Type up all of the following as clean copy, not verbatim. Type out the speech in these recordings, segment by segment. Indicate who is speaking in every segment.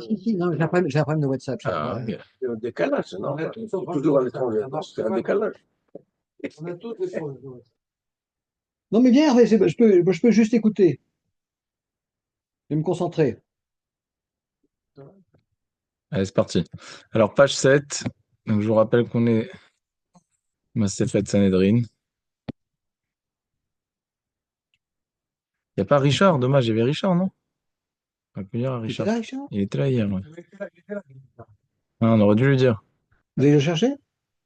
Speaker 1: Si, non, j'ai un problème de WhatsApp.
Speaker 2: Ah, ok.
Speaker 3: C'est un décalage, non?
Speaker 1: On a tous des
Speaker 3: Toujours à
Speaker 1: problèmes de WhatsApp.
Speaker 3: l'étranger.
Speaker 1: Ça marche
Speaker 3: C'est un
Speaker 1: pas.
Speaker 3: décalage.
Speaker 1: On a tous des problèmes de WhatsApp. Non, mais viens, Hervé, je peux juste écouter. Je vais me concentrer.
Speaker 2: Allez, c'est parti. Alors, page 7. Donc, je vous rappelle qu'on est Massefet Sanhedrin. Il n'y a pas Richard. Dommage, il y avait Richard, non? On va plus dire à
Speaker 1: Tu étais
Speaker 2: Richard.
Speaker 1: là, Richard?
Speaker 2: Il était là hier, ouais. Ah, on aurait dû lui dire.
Speaker 1: Vous allez le chercher?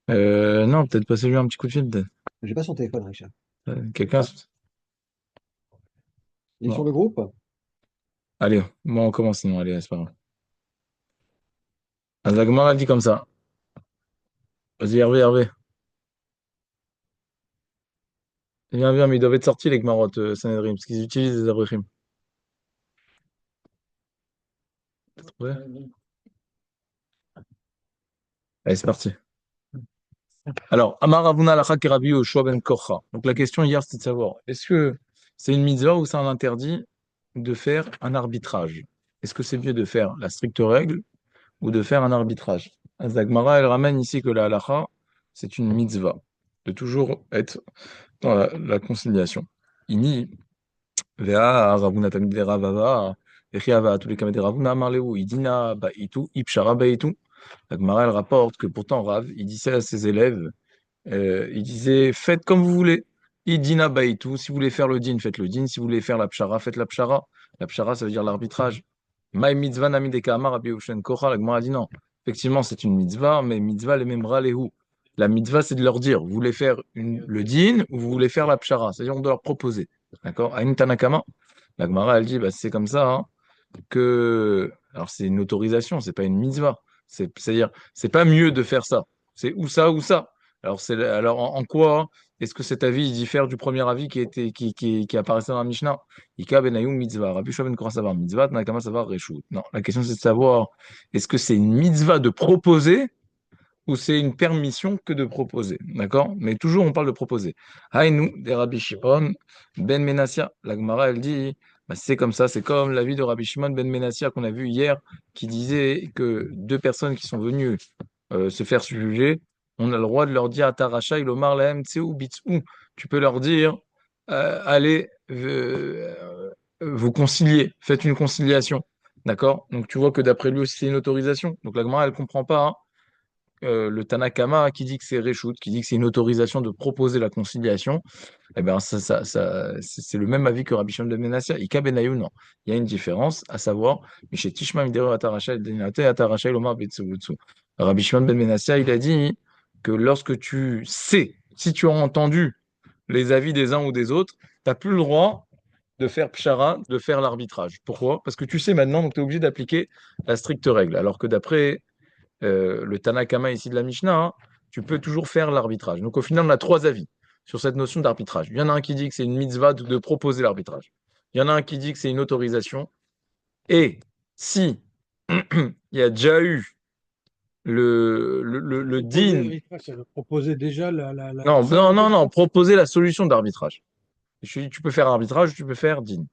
Speaker 2: Non, peut-être passer lui un petit coup de fil, peut-être.
Speaker 1: J'ai pas son téléphone, Richard.
Speaker 2: Quelqu'un.
Speaker 1: Il est sur
Speaker 2: Bon.
Speaker 1: le groupe?
Speaker 2: Allez, bon, on commence sinon. Allez, c'est pas grave. Azagmar a dit comme ça. Vas-y, Hervé, Hervé. Viens, viens, mais ils doivent être sortis, les Gmarot Sanhedrin, parce qu'ils utilisent des Abrechim. Ouais. Allez, c'est parti. Alors, Amar Ravuna Lacha Kerabi Yoshua ben Korcha. Donc, la question hier, c'était de savoir, est-ce que c'est une mitzvah ou c'est un interdit de faire un arbitrage? Est-ce que c'est mieux de faire la stricte règle ou de faire un arbitrage? Azagmara, elle ramène ici que la halacha, c'est une mitzvah, de toujours être dans la conciliation. Ini, Vea, Ravuna Tamid Ravava, Echiava, tous les Kamed Ravuna Marleu, Idina, Baitu, Ipshara Baitu. Agmara, elle rapporte que pourtant Rav, il disait à ses élèves, il disait, faites comme vous voulez. Idina Baitu, si vous voulez faire le din, faites le din. Si vous voulez faire la pshara, faites la pshara. La pshara, ça veut dire l'arbitrage. Maï mitzvah nami de kamar Rabbi Yoshen Kocha, l'Agmara a dit non. Effectivement, c'est une mitzvah, mais mitzvah les mêmes ralehu. La mitzvah, c'est de leur dire, vous voulez faire le din ou vous voulez faire la pshara. C'est-à-dire, on doit leur proposer. D'accord? Aïn Tanakama, l'Agmara, elle dit, bah, c'est comme ça, hein, que. Alors, c'est une autorisation, c'est pas une mitzvah. C'est-à-dire, c'est pas mieux de faire ça. C'est ou ça ou ça. Alors en quoi est-ce que cet avis il diffère du premier avis qui apparaissait dans la Mishnah? Ika benayou mitzvah. Rabbi Shua ben Korah savar mitzvah, Tanakama savar reshut. Non, la question c'est de savoir est-ce que c'est une mitzvah de proposer ou c'est une permission que de proposer. D'accord? Mais toujours on parle de proposer. Haïnou, des Rabbi Shimon ben Menassia. La Gemara elle dit bah, c'est comme ça, c'est comme l'avis de Rabbi Shimon ben Menassia qu'on a vu hier qui disait que deux personnes qui sont venues se faire juger, on a le droit de leur dire à Taracha, il omar lahem tseu bitsou. Tu peux leur dire, allez, vous concilier, faites une conciliation. D'accord? Donc tu vois que d'après lui aussi, c'est une autorisation. Donc la Gemara, elle comprend pas, hein, le Tanakama qui dit que c'est Réchout, qui dit que c'est une autorisation de proposer la conciliation. Eh ben, c'est le même avis que Rabbi Shimon ben Menassia. Ika Benayu, non. Il y a une différence, à savoir, Mishet Tishma Midero Ataracha El Denate Ataracha El Omar Betsu Butsu. Rabbi Shimon ben Menassia, il a dit que lorsque tu sais, si tu as entendu les avis des uns ou des autres, tu n'as plus le droit de faire pshara, de faire l'arbitrage. Pourquoi? Parce que tu sais maintenant, donc tu es obligé d'appliquer la stricte règle. Alors que d'après le Tanakama ici de la Mishnah, hein, tu peux toujours faire l'arbitrage. Donc au final, on a trois avis sur cette notion d'arbitrage. Il y en a un qui dit que c'est une mitzvah de proposer l'arbitrage. Il y en a un qui dit que c'est une autorisation. Et si il y a déjà eu le
Speaker 4: Proposer
Speaker 2: din,
Speaker 4: l'arbitrage, ça veut proposer déjà la
Speaker 2: non,
Speaker 4: personne en
Speaker 2: non, non, non,
Speaker 4: question.
Speaker 2: proposer la solution d'arbitrage. Tu peux faire arbitrage, tu peux faire din.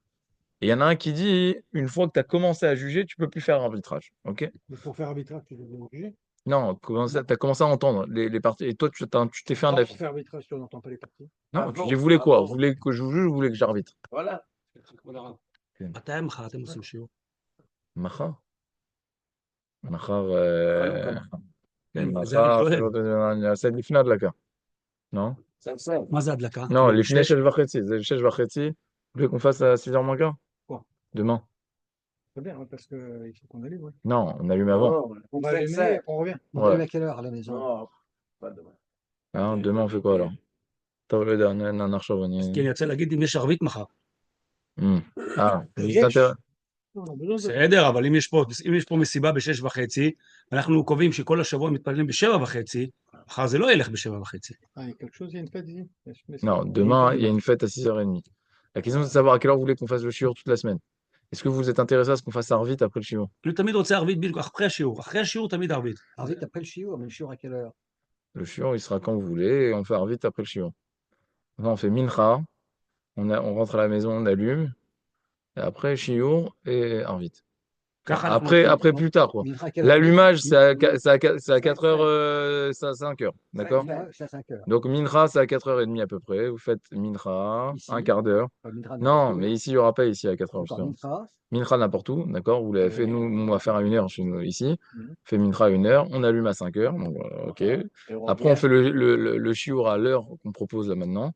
Speaker 2: Et il y en a un qui dit, une fois que tu as commencé à juger, tu peux plus faire arbitrage. Ok?
Speaker 4: Mais pour faire arbitrage, tu dois juger.
Speaker 2: Non, tu as commencé à entendre les parties. Et toi, tu t'es fait un
Speaker 4: Pour
Speaker 2: avis.
Speaker 4: faire arbitrage, tu n'entends pas les parties.
Speaker 2: Non,
Speaker 3: Ah
Speaker 2: tu
Speaker 3: bon,
Speaker 2: dis, vous voulez
Speaker 3: ah
Speaker 2: quoi?
Speaker 3: bon.
Speaker 2: Vous voulez que je vous juge ou vous voulez que j'arbitre?
Speaker 3: Voilà.
Speaker 5: מתי מחר אתם עושים שיעור?
Speaker 2: מחר? מחר,
Speaker 3: חנוכה.
Speaker 2: כן,
Speaker 5: זה אני
Speaker 2: מחר,
Speaker 5: שואל.
Speaker 2: אני אעשה לפני הדלקה. לא?
Speaker 3: סבסד.
Speaker 5: מה זה הדלקה?
Speaker 2: לא,
Speaker 5: כאילו,
Speaker 2: לפני
Speaker 5: שש?
Speaker 2: 6:30, זה 6:30. Vous voulez qu'on fasse à 6h moins quart?
Speaker 4: Quoi?
Speaker 2: Demain.
Speaker 4: C'est bien, hein, parce qu'il faut qu'on allume. Ouais.
Speaker 2: Non, on allume avant.
Speaker 3: Non,
Speaker 4: On va
Speaker 3: c'est
Speaker 4: allumer
Speaker 3: ça.
Speaker 4: et on revient.
Speaker 1: On
Speaker 2: Ouais.
Speaker 1: arrive à quelle heure à la maison?
Speaker 3: Non, pas demain.
Speaker 2: Hein, demain, on fait quoi alors? טוב, לא יודע, נחשוב,
Speaker 5: אז כי אני רוצה להגיד אם יש ערבית מחר.
Speaker 2: juste intérêt.
Speaker 4: Non, on a besoin de...
Speaker 5: בסדר, אבל אם יש פה מסיבה ב6:30, ואנחנו קובעים שכל השבוע מתפללים ב7:30, מחר זה לא ילך ב7:30.
Speaker 4: Ah, il y a quelque chose, il y a une fête ici.
Speaker 2: Non, demain, il y a une fête à 6h30. La question, c'est de savoir à quelle heure vous voulez qu'on fasse le shiur toute la semaine. Est-ce que vous êtes intéressé à ce qu'on fasse ça vite après le shiur?
Speaker 5: אני תמיד רוצה ערבית בדיוק אחרי השיעור. אחרי השיעור תמיד ערבית.
Speaker 1: Arvit après le chiour, mais le chiour à quelle heure?
Speaker 2: Le shiur, il sera quand vous voulez et on fait vite après le shiur. Enfin, on fait mincha, on rentre à la maison, on allume, et après shiur et arvit.
Speaker 5: ככה אנחנו
Speaker 2: Après,
Speaker 5: עושים.
Speaker 2: après plus tard, quoi.
Speaker 1: Mincha, quelle heure?
Speaker 2: L'allumage, c'est à 4 heures, c'est à 5 heures. D'accord?
Speaker 1: C'est à 5 heures.
Speaker 2: Donc, Mincha, c'est à 4h30 à peu près. Vous faites Mincha,
Speaker 1: Ici.
Speaker 2: un quart d'heure.
Speaker 1: Mincha,
Speaker 2: Non,
Speaker 1: n'importe où.
Speaker 2: mais ici, il n'y aura pas ici à 4 heures.
Speaker 1: D'accord,
Speaker 2: justement.
Speaker 1: Mincha.
Speaker 2: Mincha n'importe où, d'accord? Vous l'avez fait, nous, on va faire à 1 heure chez nous ici.
Speaker 1: Mhm.
Speaker 2: Fait Mincha à 1 heure, on allume à 5 heures. Donc, ok.
Speaker 3: Et on
Speaker 2: Après, on
Speaker 3: revient.
Speaker 2: fait le shiur à l'heure qu'on propose là maintenant.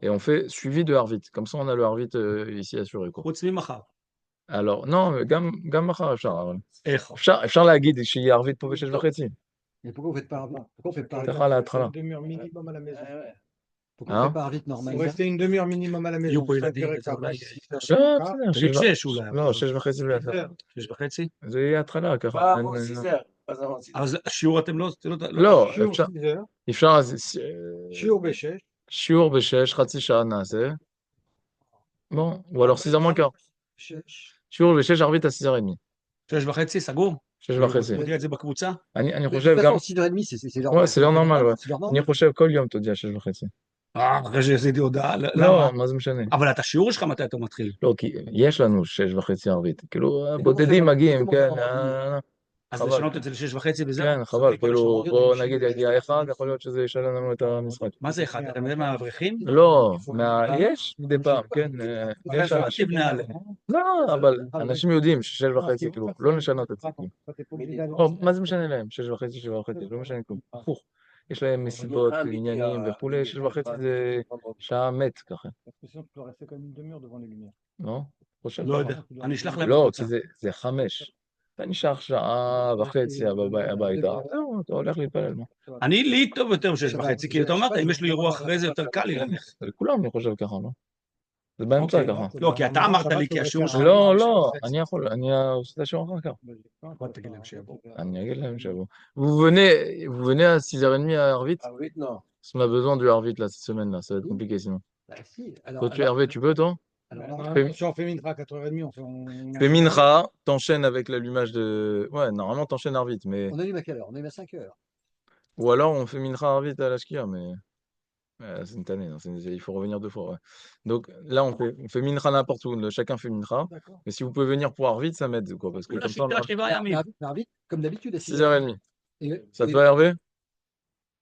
Speaker 2: Et on fait suivi de Harvit. Comme ça, on a le Harvit ici assuré, quoi.
Speaker 5: חוץ ממחר.
Speaker 2: Alors, non, גם מחר אפשר, אבל
Speaker 5: איך?
Speaker 2: אפשר להגיד שיהיה ערבית פה ב6:30.
Speaker 1: Et pourquoi vous faites pas Arvit? Pourquoi on fait pas
Speaker 2: T'as
Speaker 1: Arvit?
Speaker 2: à להתחלה.
Speaker 4: Une demi-heure minimum à la maison.
Speaker 3: Ouais, ouais.
Speaker 1: Pourquoi on
Speaker 2: Hein?
Speaker 1: fait pas Arvit normal?
Speaker 4: Faut rester une demi-heure minimum à la maison.
Speaker 5: יהיו פה
Speaker 4: 5
Speaker 5: ילדים,
Speaker 4: heures et
Speaker 5: וזה
Speaker 4: quart,
Speaker 5: אולי...
Speaker 4: 6 heures.
Speaker 2: לא,
Speaker 4: Ah,
Speaker 2: בסדר,
Speaker 5: תגיד 6 אולי.
Speaker 2: לא, 6:30 לא יפה.
Speaker 5: 6:30?
Speaker 2: זה יהיה התחלה ככה.
Speaker 3: Pas avant 6 heures. Pas avant 6 heures.
Speaker 5: אז שיעור אתם לא...
Speaker 2: לא,
Speaker 4: שיעור
Speaker 2: אפשר,
Speaker 4: 6 heures.
Speaker 2: אפשר, אז
Speaker 4: שיעור ב-6.
Speaker 2: שיעור ב6, חצי שעה נעשה. Bon, ou alors 6h moins quart. שיעור ב6, ערבית à 6h30.
Speaker 5: 6:30, סגור?
Speaker 2: 6:30.
Speaker 5: תודיע את זה בקבוצה?
Speaker 2: אני
Speaker 1: De toute
Speaker 2: חושב גם...
Speaker 1: façon, 6h30, c'est leur
Speaker 2: Ouais, c'est l'heure normale, ouais.
Speaker 1: C'est leur
Speaker 2: אני
Speaker 1: normal.
Speaker 2: חושב כל יום תודיע 6:30.
Speaker 5: אחרי שעשיתי הודעה, למה?
Speaker 2: לא, מה זה משנה?
Speaker 5: אבל את השיעור שלך מתי אתה מתחיל?
Speaker 2: לא, כי יש לנו 6:30 ערבית. כאילו,
Speaker 1: כמו
Speaker 2: בודדים
Speaker 1: שאמרתי,
Speaker 2: מגיעים,
Speaker 1: כמו
Speaker 2: כן.
Speaker 1: שאמרתי.
Speaker 5: אז
Speaker 2: חבל.
Speaker 5: לשנות את זה ל6:30 וזהו?
Speaker 2: כן, חבל,
Speaker 5: כל
Speaker 2: כאילו,
Speaker 5: השבוע.
Speaker 2: בוא נגיד יגיע אחד, יכול להיות שזה ישלם לנו את המשחק.
Speaker 5: מה זה אחד? אתה מדבר מהאברכים?
Speaker 2: לא, יש מדי פעם, כן, יש
Speaker 5: אל
Speaker 2: אנשים.
Speaker 5: תבנה עליהם.
Speaker 2: לא, אבל אנשים יודעים ש6:30, כאילו, לא לשנות את זה. כאילו. או, מה זה משנה להם? 6:30, 7:30, לא משנה כלום. הפוך. יש להם מסיבות, עניינים וכולי, 6:30 זה שעה מת ככה.
Speaker 4: Tu dois rester quand même une demi-heure devant les lumières.
Speaker 2: לא? חושב
Speaker 5: לא
Speaker 2: ככה.
Speaker 5: יודע, אני אשלח להם
Speaker 2: לא,
Speaker 5: בקבוצה.
Speaker 2: כי זה 5. אתה נשאר שעה וחצי הביתה, זהו, אתה הולך להתפלל. מה?
Speaker 5: לי טוב יותר ב6:30, כי אתה אמרת, אם יש לי אירוע אחרי זה יותר קל לי ללכת.
Speaker 2: לכולם אני חושב ככה, לא? זה באמצע
Speaker 5: אוקיי.
Speaker 2: ככה.
Speaker 5: לא, כי אתה אמרת לי, כי השיעור שלך...
Speaker 2: לא, אני יכול, אני עושה את השיעור אחר כך.
Speaker 5: בוא תגיד להם שיבואו.
Speaker 2: אני אגיד להם שיבואו. Vous venez à 6h30 à Arvit?
Speaker 3: Ah oui, non.
Speaker 2: Parce qu'on a besoin du Arvit là, cette semaine-là, ça va être compliqué sinon.
Speaker 1: Bah, si. Alors,
Speaker 2: Toi, Hervé, tu peux, toi?
Speaker 1: alors,
Speaker 4: Si on fait Mintra à 4h30, on fait...
Speaker 2: Fais Mincha, t'enchaînes avec l'allumage de... Ouais, normalement, t'enchaînes Arvit, mais...
Speaker 1: on allume à quelle heure? On allume à 5 heures.
Speaker 2: Ou alors, on fait Mincha Arvit à la Shkia, mais... Ouais, c'est une tannée, hein, il faut revenir 2 fois, ouais. Donc là, on fait Mincha n'importe où, chacun fait Mincha.
Speaker 4: D'accord.
Speaker 2: Mais si vous pouvez venir pour Arvit, ça m'aide, quoi, parce que
Speaker 5: כולה
Speaker 2: comme ça,
Speaker 5: שיטה 7 ימים.
Speaker 1: Arvit, comme d'habitude, à
Speaker 2: 6h30.
Speaker 1: Et-
Speaker 2: Ça te
Speaker 1: et-
Speaker 2: va, Hervé?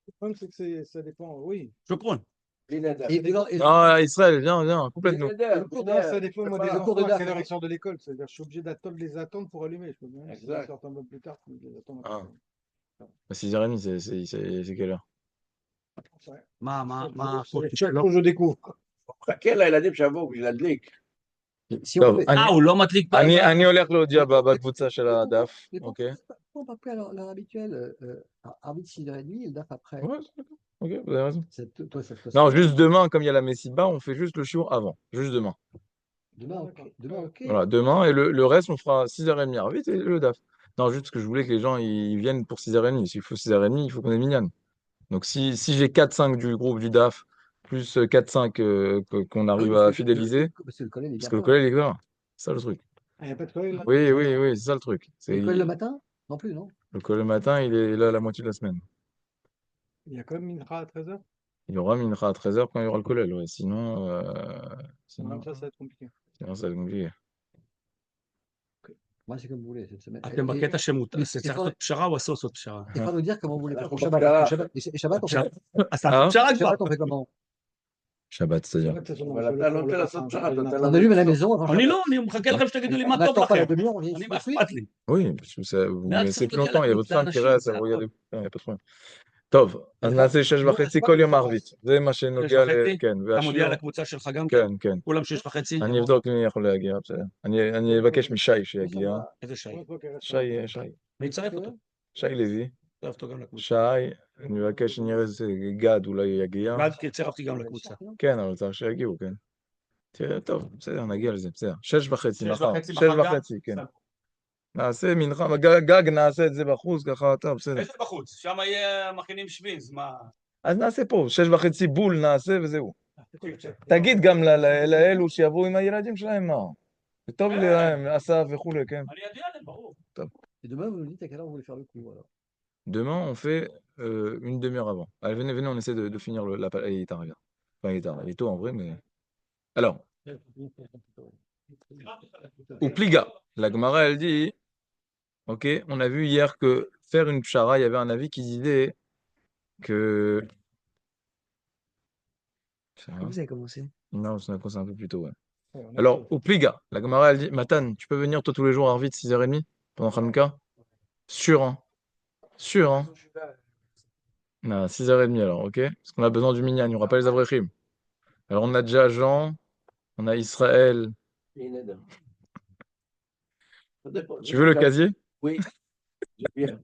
Speaker 4: Le problème, c'est que ça dépend, oui.
Speaker 5: שוקרון.
Speaker 1: et dedans-
Speaker 2: Ah, Israël, viens, complètement.
Speaker 4: Le cours de ça dépend, moi, des
Speaker 1: Le cours de
Speaker 4: enfants, à
Speaker 1: DAF.
Speaker 4: quelle heure ils sortent de l'école. C'est-à-dire, je suis obligé d'attendre les attendre pour allumer. Je peux bien, si
Speaker 3: Exact.
Speaker 4: ils sortent un peu plus tard, je les attends.
Speaker 2: Ah. 6h30, c'est quelle heure?
Speaker 5: מה
Speaker 4: Chaque jour, je découvre.
Speaker 3: חכה לילדים שיבואו בשביל להדליק.
Speaker 1: Si
Speaker 2: טוב,
Speaker 1: on fait...
Speaker 5: הוא לא מדליק פעם.
Speaker 2: אני הולך להודיע בקבוצה של הדף,
Speaker 1: Mais
Speaker 2: אוקיי?
Speaker 1: pourquoi pas pris à l'heure habituelle? Arvit 6h30 et le DAF après.
Speaker 2: Ouais, c'est d'accord. Ok, vous avez raison.
Speaker 1: Toi, ça te
Speaker 2: Non, juste demain, comme il y a la Messiba, on fait juste le shiur avant. Juste demain.
Speaker 1: Demain, ok. Demain, ok.
Speaker 2: Voilà, demain, et le reste, on fera 6h30 à vite et le DAF. Non, juste que je voulais que les gens ils viennent pour 6h30. S'il faut 6h30, il faut qu'on ait Minyan. Donc si j'ai 4-5 du groupe du DAF, plus 4-5 qu'on arrive à fidéliser,
Speaker 1: Parce que le collège est
Speaker 2: parce
Speaker 1: bien
Speaker 2: que le
Speaker 1: fort.
Speaker 2: collège est là. C'est ça le truc.
Speaker 4: Il n'y a pas de collègue là?
Speaker 2: Oui, c'est ça le truc.
Speaker 1: Le collège le matin? Non plus, non?
Speaker 2: Le collège le matin, il est là la moitié de la semaine.
Speaker 4: Il y a quand même Mintra à 13h?
Speaker 2: Il y aura Mincha à 13h quand il y aura le collège, ouais. Sinon,
Speaker 4: Même ça va être compliqué.
Speaker 2: sinon, ça va être compliqué.
Speaker 1: Moi, c'est comme vous voulez cette semaine.
Speaker 5: אתם בקטע שמותר. זה צריך לעשות פשרה או אסור לעשות פשרה?
Speaker 1: Il faut nous dire comment vous voulez faire. Pour
Speaker 3: Shabbat.
Speaker 1: Shabbat. Et Shabbat, on fait,
Speaker 5: אז תעשו פשרה כבר.
Speaker 1: Shabbat, on fait comment?
Speaker 2: Shabbat, c'est-à-dire.
Speaker 3: אבל אתה לא נותן לעשות פשרה, אתה נותן
Speaker 1: On allume à la maison avant
Speaker 5: אני
Speaker 1: Shabbat.
Speaker 5: לא, אני מחכה לכם שתגידו לי
Speaker 1: On
Speaker 5: מה טוב
Speaker 1: n'attend pas la
Speaker 5: לכם.
Speaker 1: demi-heure, on vient
Speaker 5: אני,
Speaker 1: ici
Speaker 5: מה
Speaker 1: tout de suite.
Speaker 5: אכפת לי?
Speaker 2: Oui, parce que vous
Speaker 5: Là,
Speaker 2: laissez
Speaker 5: tu
Speaker 2: plus
Speaker 5: peux
Speaker 2: longtemps, il y a
Speaker 5: dire
Speaker 2: votre
Speaker 5: la
Speaker 2: femme qui
Speaker 5: coupe,
Speaker 2: reste,
Speaker 5: c'est
Speaker 2: vous
Speaker 5: un
Speaker 2: regardez. Il n'y a pas de problème. טוב, אז נעשה 6:30 כל יום ערבית. זה מה שנוגע
Speaker 5: 6:30?
Speaker 2: כן,
Speaker 5: אתה מודיע
Speaker 2: והשיעור,
Speaker 5: לקבוצה שלך גם כן?
Speaker 2: כן.
Speaker 5: כולם 6:30?
Speaker 2: אני אבדוק מי יכול להגיע, בסדר. אני אבקש משי שיגיע.
Speaker 5: איזה שי?
Speaker 2: שי,
Speaker 5: מי יצרף אותו?
Speaker 2: שי לוי.
Speaker 5: צרף אותו גם לקבוצה.
Speaker 2: שי, אני מבקש שנראה איזה גד אולי יגיע.
Speaker 5: גד צירפתי גם לקבוצה.
Speaker 2: כן, אבל צריך שיגיעו, כן. תראה, טוב, בסדר, נגיע לזה, בסדר. 6:30 מחר.
Speaker 5: 6:30 מחר,
Speaker 2: 6:30, כן. נעשה מנחה, גג נעשה את זה בחוץ, ככה, טוב, בסדר.
Speaker 5: איזה בחוץ? שם יהיה מכינים שביז, מה?
Speaker 2: אז נעשה פה, 6:30 בול נעשה וזהו. תגיד גם לאלו שיבואו עם הילדים שלהם, מה? זה טוב להם, אסף וכולי, כן.
Speaker 5: אני אדיע להם, ברור.
Speaker 1: Et demain, vous nous dites à quelle heure vous voulez faire le coup, alors.
Speaker 2: Demain, on fait une demi-heure avant. Allez, venez, on essaie de finir la... Il est tard, regarde. Enfin, il est tard, il est tôt en vrai, mais... Alors, ou pliga. La Gemara, elle dit, Ok, on a vu hier que faire une pshara, il y avait un avis qui disait que.
Speaker 5: Vous avez commencé.
Speaker 2: Non, on a commencé un peu plus tôt, ouais.
Speaker 1: Ouais, on a
Speaker 2: Alors,
Speaker 1: fait.
Speaker 2: au Pliga, la Gemara, elle dit, Matan, tu peux venir toi tous les jours à Arvit 6h30 pendant Hanouka? Sûr, hein? Sûr, hein? Non, 6h30 alors, ok? Parce qu'on a besoin du minyan, il n'y aura pas les Avrechim. Alors, on a déjà Jean, on a Israël.
Speaker 3: Ça dépend.
Speaker 2: Tu veux le casier?
Speaker 3: Oui, je viens.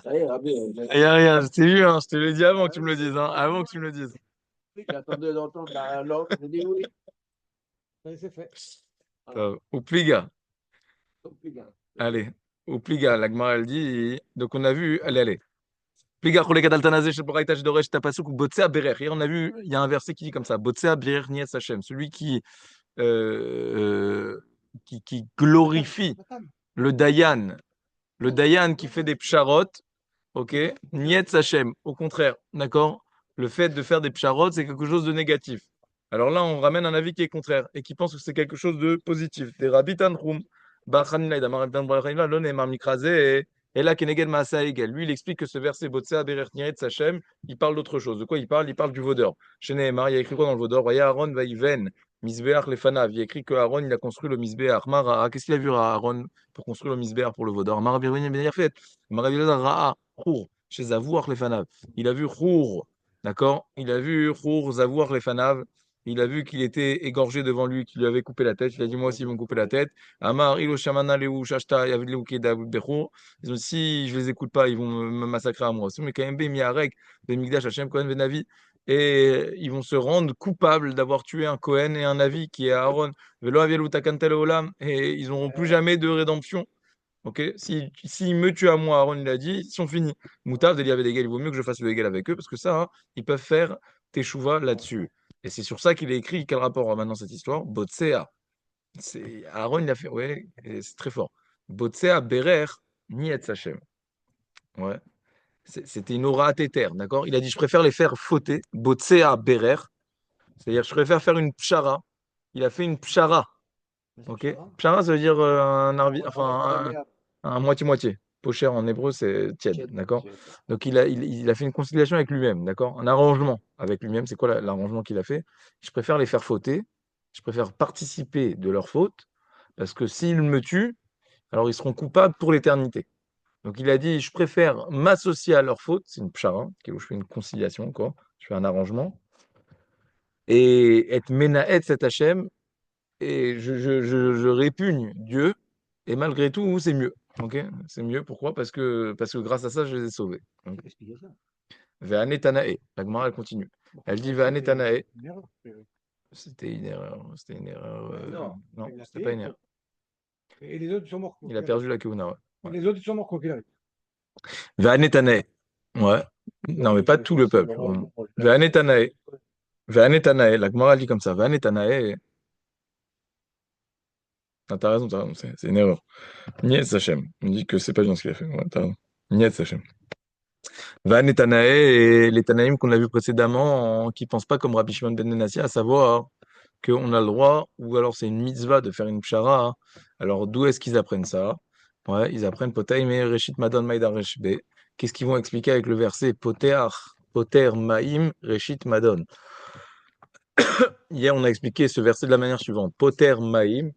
Speaker 3: Ça y est, Rabbi,
Speaker 2: Il n'y a rien, je t'ai vu, hein, je te l'ai dit avant que tu me le dises, hein, avant que tu me le dises.
Speaker 3: j'attendais d'entendre la langue, j'ai dit oui.
Speaker 1: Allez, c'est fait.
Speaker 2: Au Pliga,
Speaker 3: Compliqué.
Speaker 2: allez, au Pliga, la Gemara, elle dit, donc on a vu, allez. Pliga, Cholek, Adaltanazé, Sheporaita, Shedoresh, Tapasuk, ou Botsea, Berer. Hier, on a vu, il y a un verset qui dit comme ça, Botsea, Berer, Nietz, Hashem, celui euh, qui glorifie le Dayan qui fait des psharot, ok, Nietz Hashem, au contraire, d'accord, le fait de faire des psharot, c'est quelque chose de négatif. Alors là, on ramène un avis qui est contraire et qui pense que c'est quelque chose de positif. Des Rabbi Tanchum, Bachanina, Damar Ben Brachina, Lon Emar Mikrazé, et là, Keneged Maasa Egel. Lui, il explique que ce verset, Botsea Berer Nietz Hashem, il parle d'autre chose. De quoi il parle? Il parle du vaudor. Chez Nehemar, il y a écrit quoi dans le vaudor? Voyez Aaron Vaïven, Misbeach Lefanav. Il y a écrit que Aaron, il a construit le Misbeach. Mara, qu'est-ce qu'il a vu Aaron pour construire le Misbeach pour le vaudor? Mara Birvini Ben Yafet. Ra'a, Chour, chez Zavouar Lefanav. Il a vu Chour, d'accord? Il a vu Chour, Zavouar Lefanav. Il a vu qu'il était égorgé devant lui, qu'il lui avait coupé la tête. Il a dit, moi aussi, ils vont couper la tête. Amar, Ilo Shamana, Leu, Shashta, Yavidleu, Kedav, Bechor. Ils ont dit, si je les écoute pas, ils vont me massacrer à moi. Mais quand même, Miarek, Bemigdash, Hashem, Kohen, Venavi. Et ils vont se rendre coupables d'avoir tué un Kohen et un Navi qui est Aaron. Velo Avielu Takantel Olam. Et ils n'auront plus jamais de rédemption. Ok, si me tuent à moi, Aaron il a dit, ils sont finis. Moutav, il y avait des gars, il vaut mieux que je fasse le égal avec eux, parce que ça, hein, ils peuvent faire teshuva là-dessus. Et c'est sur ça qu'il est écrit, quel rapport a maintenant cette histoire? Botsea. Aaron, il a fait, ouais, et c'est très fort. Botsea berer niet Hashem. Ouais. C'était une aura téter, d'accord? Il a dit, je préfère les faire fauter. Botsea berer. C'est-à-dire, je préfère faire une pshara. Il a fait une pshara. Ok? Pshara, ça veut dire enfin, un moitié-moitié. Pocher en hébreu, c'est tiède, d'accord? Donc il a fait une conciliation avec lui-même, d'accord? Un arrangement avec lui-même. C'est quoi l'arrangement qu'il a fait? Je préfère les faire fauter, je préfère participer de leur faute, parce que s'ils me tuent, alors ils seront coupables pour l'éternité. Donc il a dit, je préfère m'associer à leur faute, c'est une pshara, où je fais une conciliation, quoi. Je fais un arrangement, et être menahet cet Hachem, et je répugne Dieu, et malgré tout, c'est mieux. Ok, c'est mieux. Pourquoi? Parce que grâce à ça, je les ai sauvés. Donc, Ve'ane Tanae. La Gemara, elle continue. Elle dit Ve'ane Tanae. C'était une erreur. C'était une erreur. Non, c'était pas une erreur.
Speaker 1: Et les autres, ils sont morts.
Speaker 2: Il a perdu la Keuna, ouais.
Speaker 1: Les autres, ils sont morts quoi qu'il arrive.
Speaker 2: Ve'ane Tanae. Ouais. Non, mais pas tout le peuple. Ve'ane Tanae. Ve'ane Tanae. La Gemara, elle dit comme ça. Ve'ane Tanae. Ah, t'as raison, c'est une erreur. Nietz Hashem. On dit que c'est pas bien ce qu'il a fait. Ouais, t'as raison. Nietz Hashem. Van et Tanae et les Tanaïm qu'on a vu précédemment, qui pensent pas comme Rabbi Shimon ben Nenassi, à savoir qu'on a le droit, ou alors c'est une mitzvah de faire une pshara. Hein. Alors d'où est-ce qu'ils apprennent ça? Ouais, ils apprennent Potaim et Reshit Madon Maïdar Reshbe. Qu'est-ce qu'ils vont expliquer avec le verset Poter Maïm Reshit Madon? Hier, on a expliqué ce verset de la manière suivante. Poter Maïm,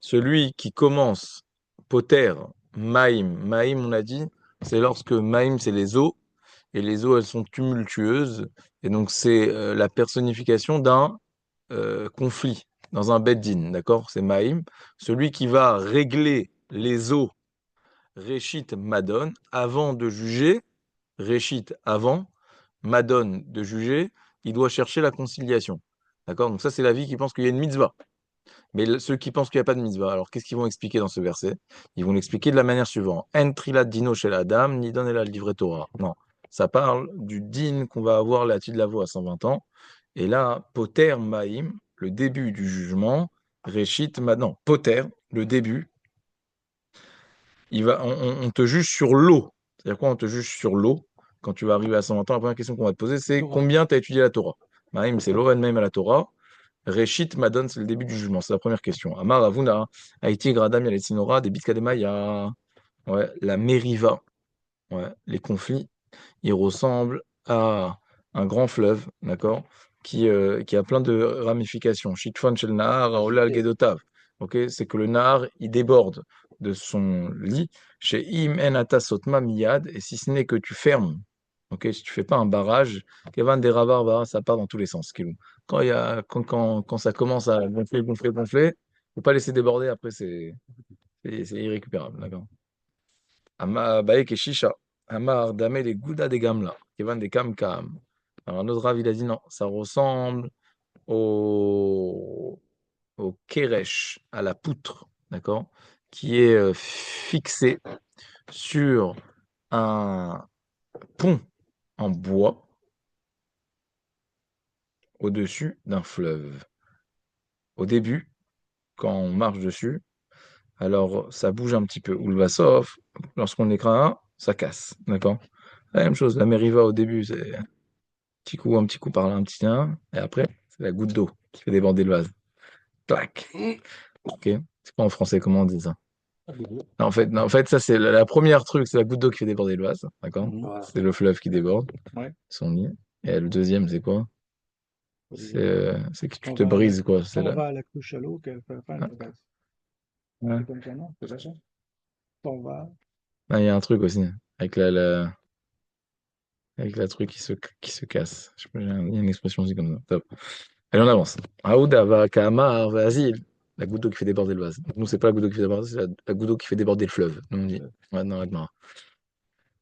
Speaker 2: celui qui commence Poter Maïm. Maïm, on a dit, c'est lorsque Maïm, c'est les eaux, et les eaux, elles sont tumultueuses, et donc c'est la personnification d'un conflit dans un beddin, d'accord? C'est Maïm, celui qui va régler les eaux, Réchit Madon, avant de juger, Réchit avant, Madon de juger, il doit chercher la conciliation. D'accord? Donc ça, c'est la vie qui pense qu'il y a une mitzvah. Mais ceux qui pensent qu'il n'y a pas de mitzvah, alors qu'est-ce qu'ils vont expliquer dans ce verset? Ils vont l'expliquer de la manière suivante. En trilat dino chez la dame, ni donne la livret Torah. Non, ça parle du din qu'on va avoir la de la voix à 120 ans. Et là, poter maïm, le début du jugement, réchit maintenant. Poter, le début, on te juge sur l'eau. C'est-à-dire quoi? On te juge sur l'eau. Quand tu vas arriver à 120 ans, la première question qu'on va te poser, c'est combien tu as étudié la Torah? Maïm, c'est l'eau, même à la Torah. Réchit Madon, c'est le début du jugement, c'est la première question. Amar Avuna, Haïti Gradam Yaletsinora, Debit Kadema, il y a ouais, la Mériva, ouais, les conflits, ils ressemblent à un grand fleuve, d'accord, qui a plein de ramifications. Shitfon Shel Nahar, Aola al Gedotav. Ok, c'est que le Nahar, il déborde de son lit, chez Im En Ata Sotma Miyad, et si ce n'est que tu fermes, ok, si tu fais pas un barrage, Kevan des Ravarva, ça part dans tous les sens. Kilou. Quand ça commence à gonfler, gonfler, gonfler, faut pas laisser déborder, après c'est irrécupérable, d'accord. Ama Baek et Shisha. Amar Damel et Gouda des Gamla. Kevan des Kam Kam. Alors un autre Rav, il a dit non, ça ressemble au, au Keresh, à la poutre, d'accord, qui est fixé sur un pont en bois au-dessus d'un fleuve. Au début, quand on marche dessus, alors ça bouge un petit peu. Ou le Vassov, lorsqu'on l'écrase, ça casse, d'accord. La même chose, la Meriva au début, c'est un petit coup par là, un petit un, et après, c'est la goutte d'eau qui fait déborder le vase. Clac. Ok. C'est pas en français, comment on dit ça? Non, en fait, ça, c'est la première truc, c'est la goutte d'eau qui fait déborder le vase, d'accord?
Speaker 4: Voilà.
Speaker 2: C'est le fleuve qui déborde,
Speaker 4: Ouais.
Speaker 2: son nid. Et le deuxième, c'est quoi? C'est que tu
Speaker 4: On
Speaker 2: te
Speaker 4: va à la,
Speaker 2: brises, quoi. C'est
Speaker 4: on
Speaker 2: là.
Speaker 4: va à la couche à l'eau, qu'elle fait pas
Speaker 2: Ah,
Speaker 4: le gaz.
Speaker 2: ouais.
Speaker 4: C'est comme ça, non? C'est pas ça? On va.
Speaker 2: Ah, il y a un truc aussi, avec avec la truc qui se casse. Je sais pas, il y a une expression aussi comme ça. Top. Allez, on avance. Aouda va Kamar Vasil. La goutte d'eau qui fait déborder le vase. Nous, c'est pas la goutte d'eau qui fait déborder, c'est la goutte d'eau qui fait déborder le fleuve. Nous, on dit. Ouais, non, non.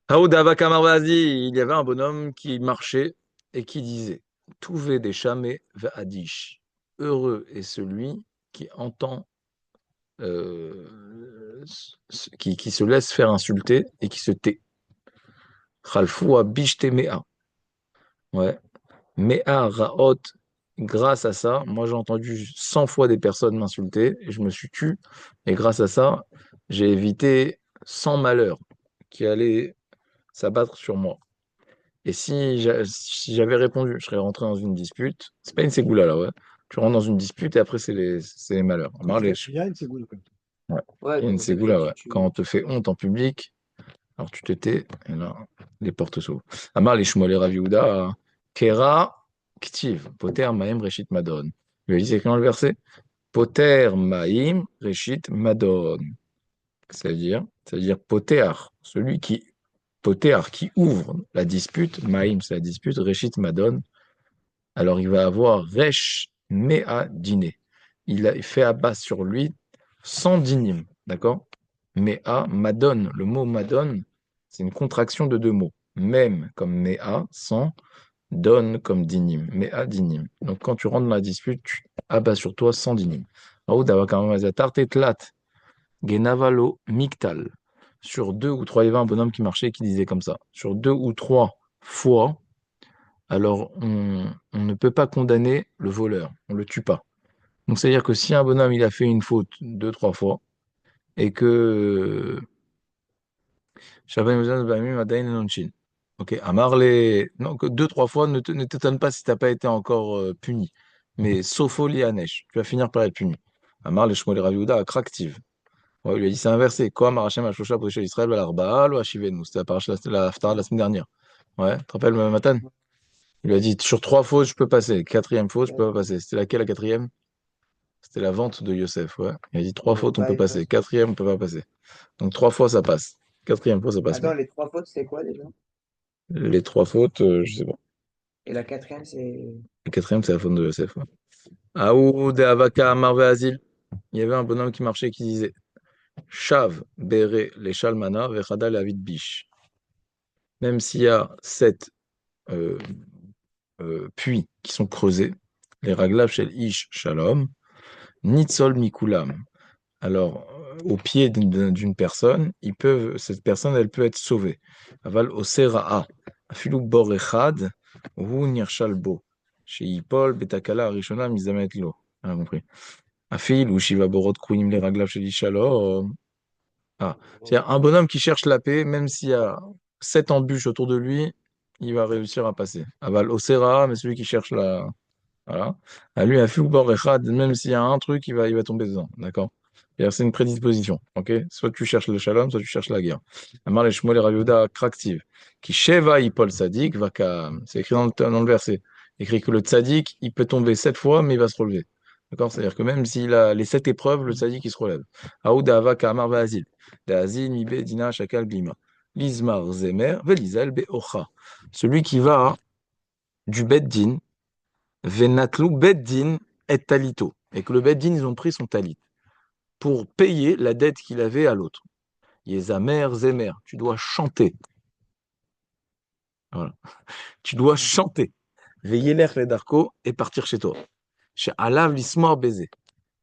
Speaker 2: Aouda va Kamar Vasil. Il y avait un bonhomme qui marchait et qui disait Touvé des chamés va Adish. Heureux est celui qui entend, qui se laisse faire insulter et qui se tait. Khalfoua Bishte Mea. Ouais. Mea Raot, grâce à ça, moi j'ai entendu 100 fois des personnes m'insulter et je me suis tu. Et grâce à ça, j'ai évité 100 malheurs qui allaient s'abattre sur moi. Et si j'avais répondu, je serais rentré dans une dispute. C'est pas une ségoula là, ouais. Tu rentres dans une dispute et après c'est les malheurs. Alors,
Speaker 4: Il y a une ségoule comme ça.
Speaker 2: ouais.
Speaker 3: Ouais,
Speaker 2: Il y a une
Speaker 3: donc c'est
Speaker 2: ségoula, ouais.
Speaker 3: tu-
Speaker 2: Quand on te fait honte en public, alors tu te tais, et là, les portes s'ouvrent. Amar les Shmuel et Rav Yehuda, Kera Ktiv, Poter Maim Reshit Madon. Il lui a dit, c'est quand le verset? Poter Maim Reshit Madon. C'est-à-dire Poter, celui qui, Poter, qui ouvre la dispute, Maim, c'est la dispute, Reshit Madon. Alors il va avoir Resh Mea Diné. Il a fait abat sur lui 100 dinim, d'accord? Mea, Madon, le mot Madon, c'est une contraction de deux mots. Même comme Mea, 100, donne comme dinim. Mea dinim. Donc quand tu rentres dans la dispute, tu abats sur toi 100 dinim. Tartetlat, Genavalo, Miktal. Sur deux ou trois, il y avait un bonhomme qui marchait et qui disait comme ça. Sur deux ou trois fois, alors on ne peut pas condamner le voleur, on ne le tue pas. Donc c'est-à-dire que si un bonhomme il a fait une faute deux, trois fois, et que ok, Amarle, non, que deux, trois fois, ne t'étonne pas si tu n'as pas été encore puni. Mais Sofo neige, tu vas finir par être puni. Amarle Shmuel Rav Yehuda, Akraktiv. Ouais, il lui a dit c'est inversé. Quoi, Marachem Ashosha pour Israël, Balarbaal ou Ashivenu. C'était la Haftarah de la semaine dernière. Ouais, tu te rappelles, Matan? Il lui a dit sur trois fautes, je peux passer. Quatrième faute, je peux pas passer. C'était laquelle la quatrième? C'était la vente de Yosef. Ouais. Il a dit trois fautes, on peut passer. Quatrième, on peut pas passer. Donc trois fois, ça passe. Quatrième fois, ça passe pas.
Speaker 3: Attends, les trois fautes, c'est quoi déjà?
Speaker 2: Les trois fautes, je sais pas.
Speaker 3: Et la quatrième, c'est.
Speaker 2: La quatrième, c'est la faute de Yosef. Ouais. Aou de Avaka Marve Azil. Il y avait un bonhomme qui marchait et qui disait Shav, Bere, les Shalmana, Vechada, la Avid Bish. Même s'il y a 7 euh, puits qui sont creusés, les Raglav Shel Ish Shalom, Nitzol Mikulam. Alors, au pied d'une personne, cette personne, elle peut être sauvée. Aval Osera'a, Afilu Bor Echad, Hu Nirshalbo. Chez Yipol, Betakala, Arishona, Mizamet Lo. On a compris. Afil ou Shiva Borot Kruim les Raglav Shel Shalom. Ah, c'est-à-dire un bonhomme qui cherche la paix, même s'il y a 7 embûches autour de lui, il va réussir à passer. Aval Osera, mais celui qui cherche Voilà. À lui, à Fiubor Echad, même s'il y a un truc, il va tomber dedans. D'accord? C'est-à-dire, c'est une prédisposition. Ok? Soit tu cherches le shalom, soit tu cherches la guerre. Amar les Shmuel et Rav Yehuda Kraktiv. Qui Sheva Ipol Sadik va c'est écrit dans le verset. Écrit que le tzaddik, il peut tomber 7 fois, mais il va se relever. D'accord? C'est-à-dire que même s'il a les 7 épreuves, le tzaddik, il se relève. Aouda Avaka Amar Vaazil. Daazil Mibe Dina Shakal Glima. Lizmar Zemer Velizel Beocha. Celui qui va du Beddin Venatlou Beddin et Talito. Et que le Beddin, ils ont pris son talit pour payer la dette qu'il avait à l'autre. Yezamer, Zemer, tu dois chanter. Voilà. Tu dois chanter. Veiller l'air les darko et partir chez toi. Chez Alav l'ismor baiser.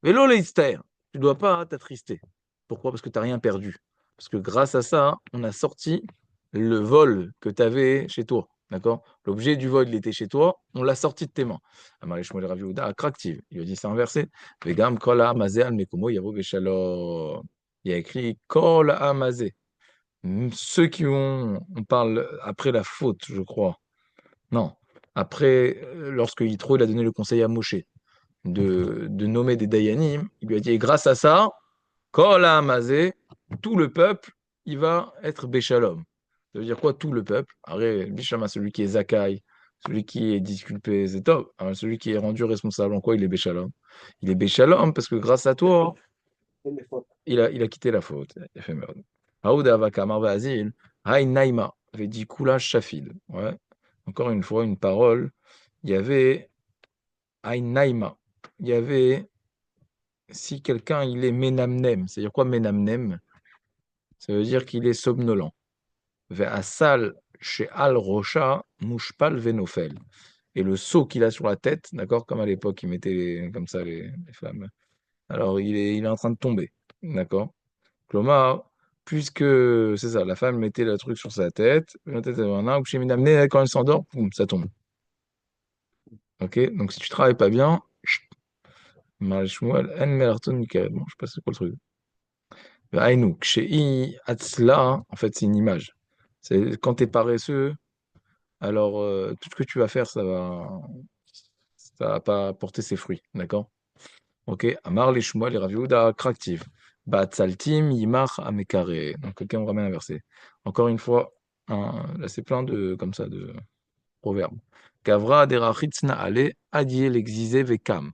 Speaker 2: Vélo leister. Tu dois pas t'attrister. Pourquoi? Parce que tu n'as rien perdu. Parce que grâce à ça, on a sorti le vol que tu avais chez toi. D'accord? L'objet du vol, il était chez toi, on l'a sorti de tes mains. Amar Shmuel Rav Yehuda, attractive. Il a dit, c'est inversé. Vegam kol ha'amazé al mekomo yavo beshalom. Il y a écrit kol ha'amazé. Ceux qui ont, on parle après la faute, je crois. Non. Après, lorsque Yitro, il a donné le conseil à Moshe de nommer des Dayanim, il lui a dit, et grâce à ça, Kol ha'amazé, tout le peuple, il va être Béchalom. Ça veut dire quoi, tout le peuple? Arrête, Bishama, celui qui est Zakai, celui qui est disculpé, c'est top. Alors, celui qui est rendu responsable, en quoi il est Béchalom? Il est Béchalom parce que grâce à toi, il a quitté la faute. Il a fait merde. Aouda Vakar Azil, Hay Naima, avait dit Kula Shafil. Ouais. Encore une fois, une parole. Il y avait Hay Naima. Il y avait, si quelqu'un il est Menamnem, c'est-à-dire quoi Menamnem? Ça veut dire qu'il est somnolent. Ve'asal chez Al Rocha, Mouchpal Venofel. Et le seau qu'il a sur la tête, d'accord, comme à l'époque, il mettait comme ça les femmes. Alors, il est en train de tomber, d'accord. Clomar, puisque c'est ça, la femme mettait le truc sur sa tête, la tête ou chez Minamné, quand elle s'endort, boum, ça tombe. Ok, donc si tu travailles pas bien, Mal Shmuel, En Melarton Mikael. Bon, je sais pas c'est quoi le truc. Aïnou, chez Atzla, en fait, c'est une image. C'est quand tu es paresseux, alors tout ce que tu vas faire, ça va pas porter ses fruits, d'accord? Ok, Amar les Shmuel les Rav Yehuda Kraktiv. Batzaltim Yimach Amekare. Donc, ok, on ramène un verset. Encore une fois, là, c'est plein de, comme ça, de proverbes. Gavra Derachitz Ale Adiel Exise Vekam.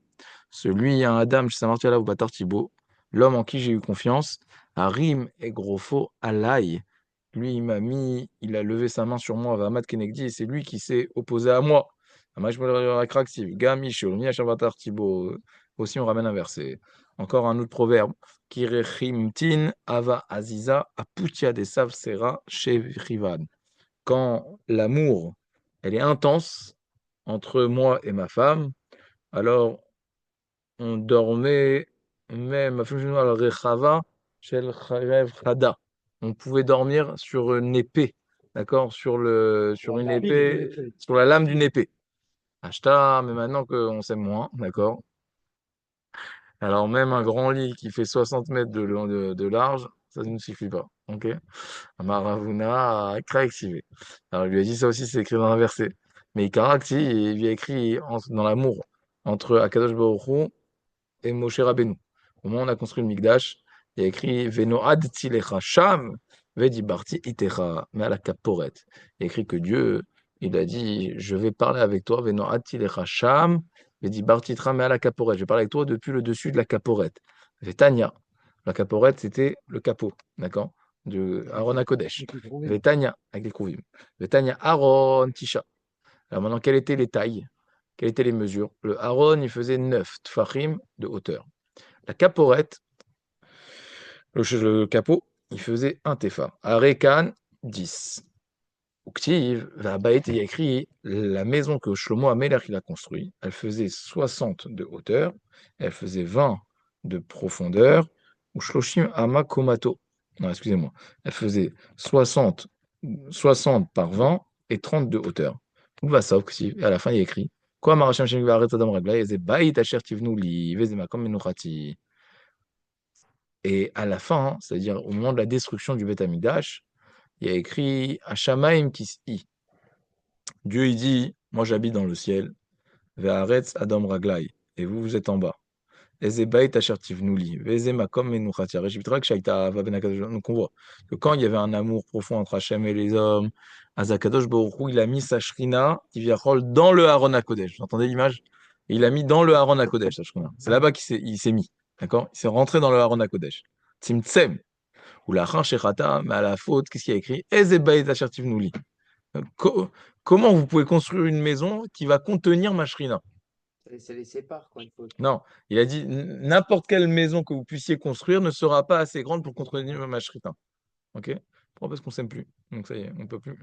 Speaker 2: Celui, un Adam, chez Samartiala ou Batar Thibaut, l'homme en qui j'ai eu confiance, Harim et Grofo Alai. Lui, il a levé sa main sur moi, Vamat Kenegdi, et c'est lui qui s'est opposé à moi. Gami, Sholmi, Ashavatar Thibaut. Aussi, on ramène un verset. Encore un autre proverbe. Kirechimtin Ava Aziza Aputia de Savsera Chevrivan. Quand l'amour, elle est intense entre moi et ma femme, alors on dormait même on pouvait dormir sur une épée, d'accord, sur une épée, sur la lame d'une épée. Ashta, mais maintenant qu'on s'aime moins, d'accord. Alors même un grand lit qui fait 60 mètres de large, ça ne suffit pas, ok. Maravuna a activé. Alors il lui a dit ça aussi, c'est écrit dans un verset. Mais Ikarakti, il lui a écrit dans l'amour entre Akadosh Baruch Hu et Moshe Rabbeinu. Au moment où on a construit le Mikdash, il y a écrit Venoad tilecha sham vedibarti itecha mais à la kaporet. Il y a écrit que Dieu, il a dit, je vais parler avec toi, Venoad tilecha sham vedibarti itecha mais à la kaporet. Je vais parler avec toi depuis le dessus de la kaporet. Vetania. La kaporet, c'était le capot, d'accord, de Aaron HaKodesh. Vetania, avec les Kruvim. Vetania Aaron Tisha. Alors maintenant, quelles étaient les tailles? Quelles étaient les mesures? Le Aaron, il faisait 9 tfachim de hauteur. La caporette, le capot, il faisait 1 tefa. Arekan, 10. Uktiv, il y a écrit la maison que Shlomo Améler il a construite, elle faisait 60 de hauteur, elle faisait 20 de profondeur, ou Shloshim Ama Komato. Non, excusez-moi. Elle faisait 60 par 20 et 30 de hauteur. Où va ça, Uktiv? Et à la fin, il y a écrit Quoi, Maracham Shem Varet Adam Regla, Yeze Baït Asher Tivnu Li, Vezemakom Menuchati. Et à la fin, c'est-à-dire au moment de la destruction du Beth Amikdash, il y a écrit Hashamaim Kis'i. Dieu, il dit, moi j'habite dans le ciel, Ve'aretz Adam Raglai. Et vous, vous êtes en bas. Eze Beit Asher Tivnuli. Ve'eze Makom Menuchat Yaresh Vitrak Shaita Ava Ben Hakadosh. Donc on voit que quand il y avait un amour profond entre Hachem et les hommes, Azakadosh Baruch Hu, il a mis sa Shrina, Tiviachol, dans le Aaron HaKodesh. Vous entendez l'image? Il a mis dans le Aaron HaKodesh, sa Shrina. C'est là-bas il s'est mis. D'accord? Il s'est rentré dans le Aaron HaKodesh. Tzimtzem. Ou la Shechata, mais à la faute, qu'est-ce qu'il y a écrit? Eze Beit Asher Tivnuli. Comment vous pouvez construire une maison qui va contenir ma Shrina?
Speaker 3: Ça les sépare quand il faut.
Speaker 2: Non, il a dit n'importe quelle maison que vous puissiez construire ne sera pas assez grande pour contenir ma Shrina. Ok? Pourquoi? Parce qu'on s'aime plus. Donc ça y est, on peut plus.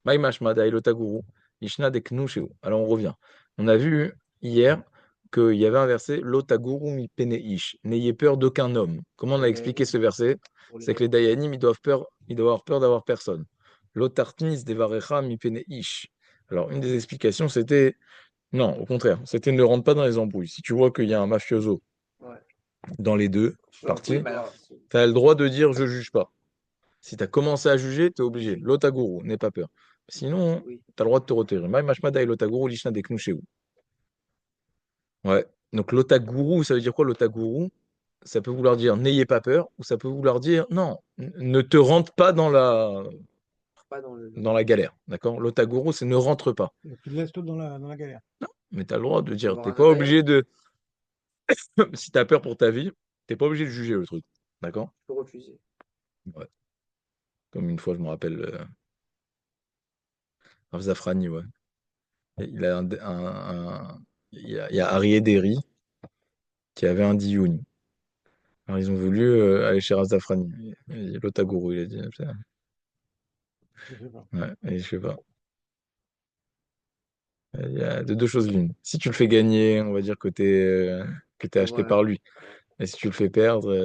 Speaker 2: Maïmashmada Ilotaguru, Ishna Deknusheu. Alors on revient. On a vu hier qu'il y avait un verset Lotaguru mi peneish. N'ayez peur d'aucun homme. Comment on a expliqué ce verset? C'est que les Dayanim, ils doivent avoir peur d'avoir personne. Lotartnis devarecha mi peneish. Alors une des explications, c'était non, au contraire, c'était ne rentre pas dans les embrouilles. Si tu vois qu'il y a un mafioso
Speaker 3: Ouais.
Speaker 2: dans les deux parties,
Speaker 3: Oui, mais alors,
Speaker 2: tu as le droit de dire je juge pas. Si tu as commencé à juger, tu es obligé. L'otaguru, n'aie pas peur. Sinon,
Speaker 3: oui.
Speaker 2: tu as le droit de te retirer. Maï mashmada et l'otaguru, lishna deknushéou. Ouais. Donc l'otaguru, ça veut dire quoi l'otaguru? Ça peut vouloir dire n'ayez pas peur, ou ça peut vouloir dire non, ne te rentre pas
Speaker 3: Pas dans le.
Speaker 2: dans la galère. D'accord? L'otaguru, c'est ne rentre pas.
Speaker 4: Tu te laisses tout dans la galère.
Speaker 2: Mais tu as le droit de dire,
Speaker 3: Avoir
Speaker 2: tu
Speaker 3: un
Speaker 2: pas
Speaker 3: intérêt.
Speaker 2: obligé de. Si tu as peur pour ta vie, tu pas obligé de juger le truc. D'accord?
Speaker 3: Je peux refuser.
Speaker 2: Ouais. Comme une fois, je me rappelle, Rav Zafrani, ouais. Il a il y a Ari Ederi qui avait un dioun. Alors, ils ont voulu aller chez Rav Zafrani. L'Otaguru, il a dit.
Speaker 4: Je sais pas.
Speaker 2: Ouais, et je sais pas. Il y a de deux choses l'une. Si tu le fais gagner, on va dire que t'es acheté
Speaker 3: Voilà.
Speaker 2: par lui. Et si tu le fais perdre,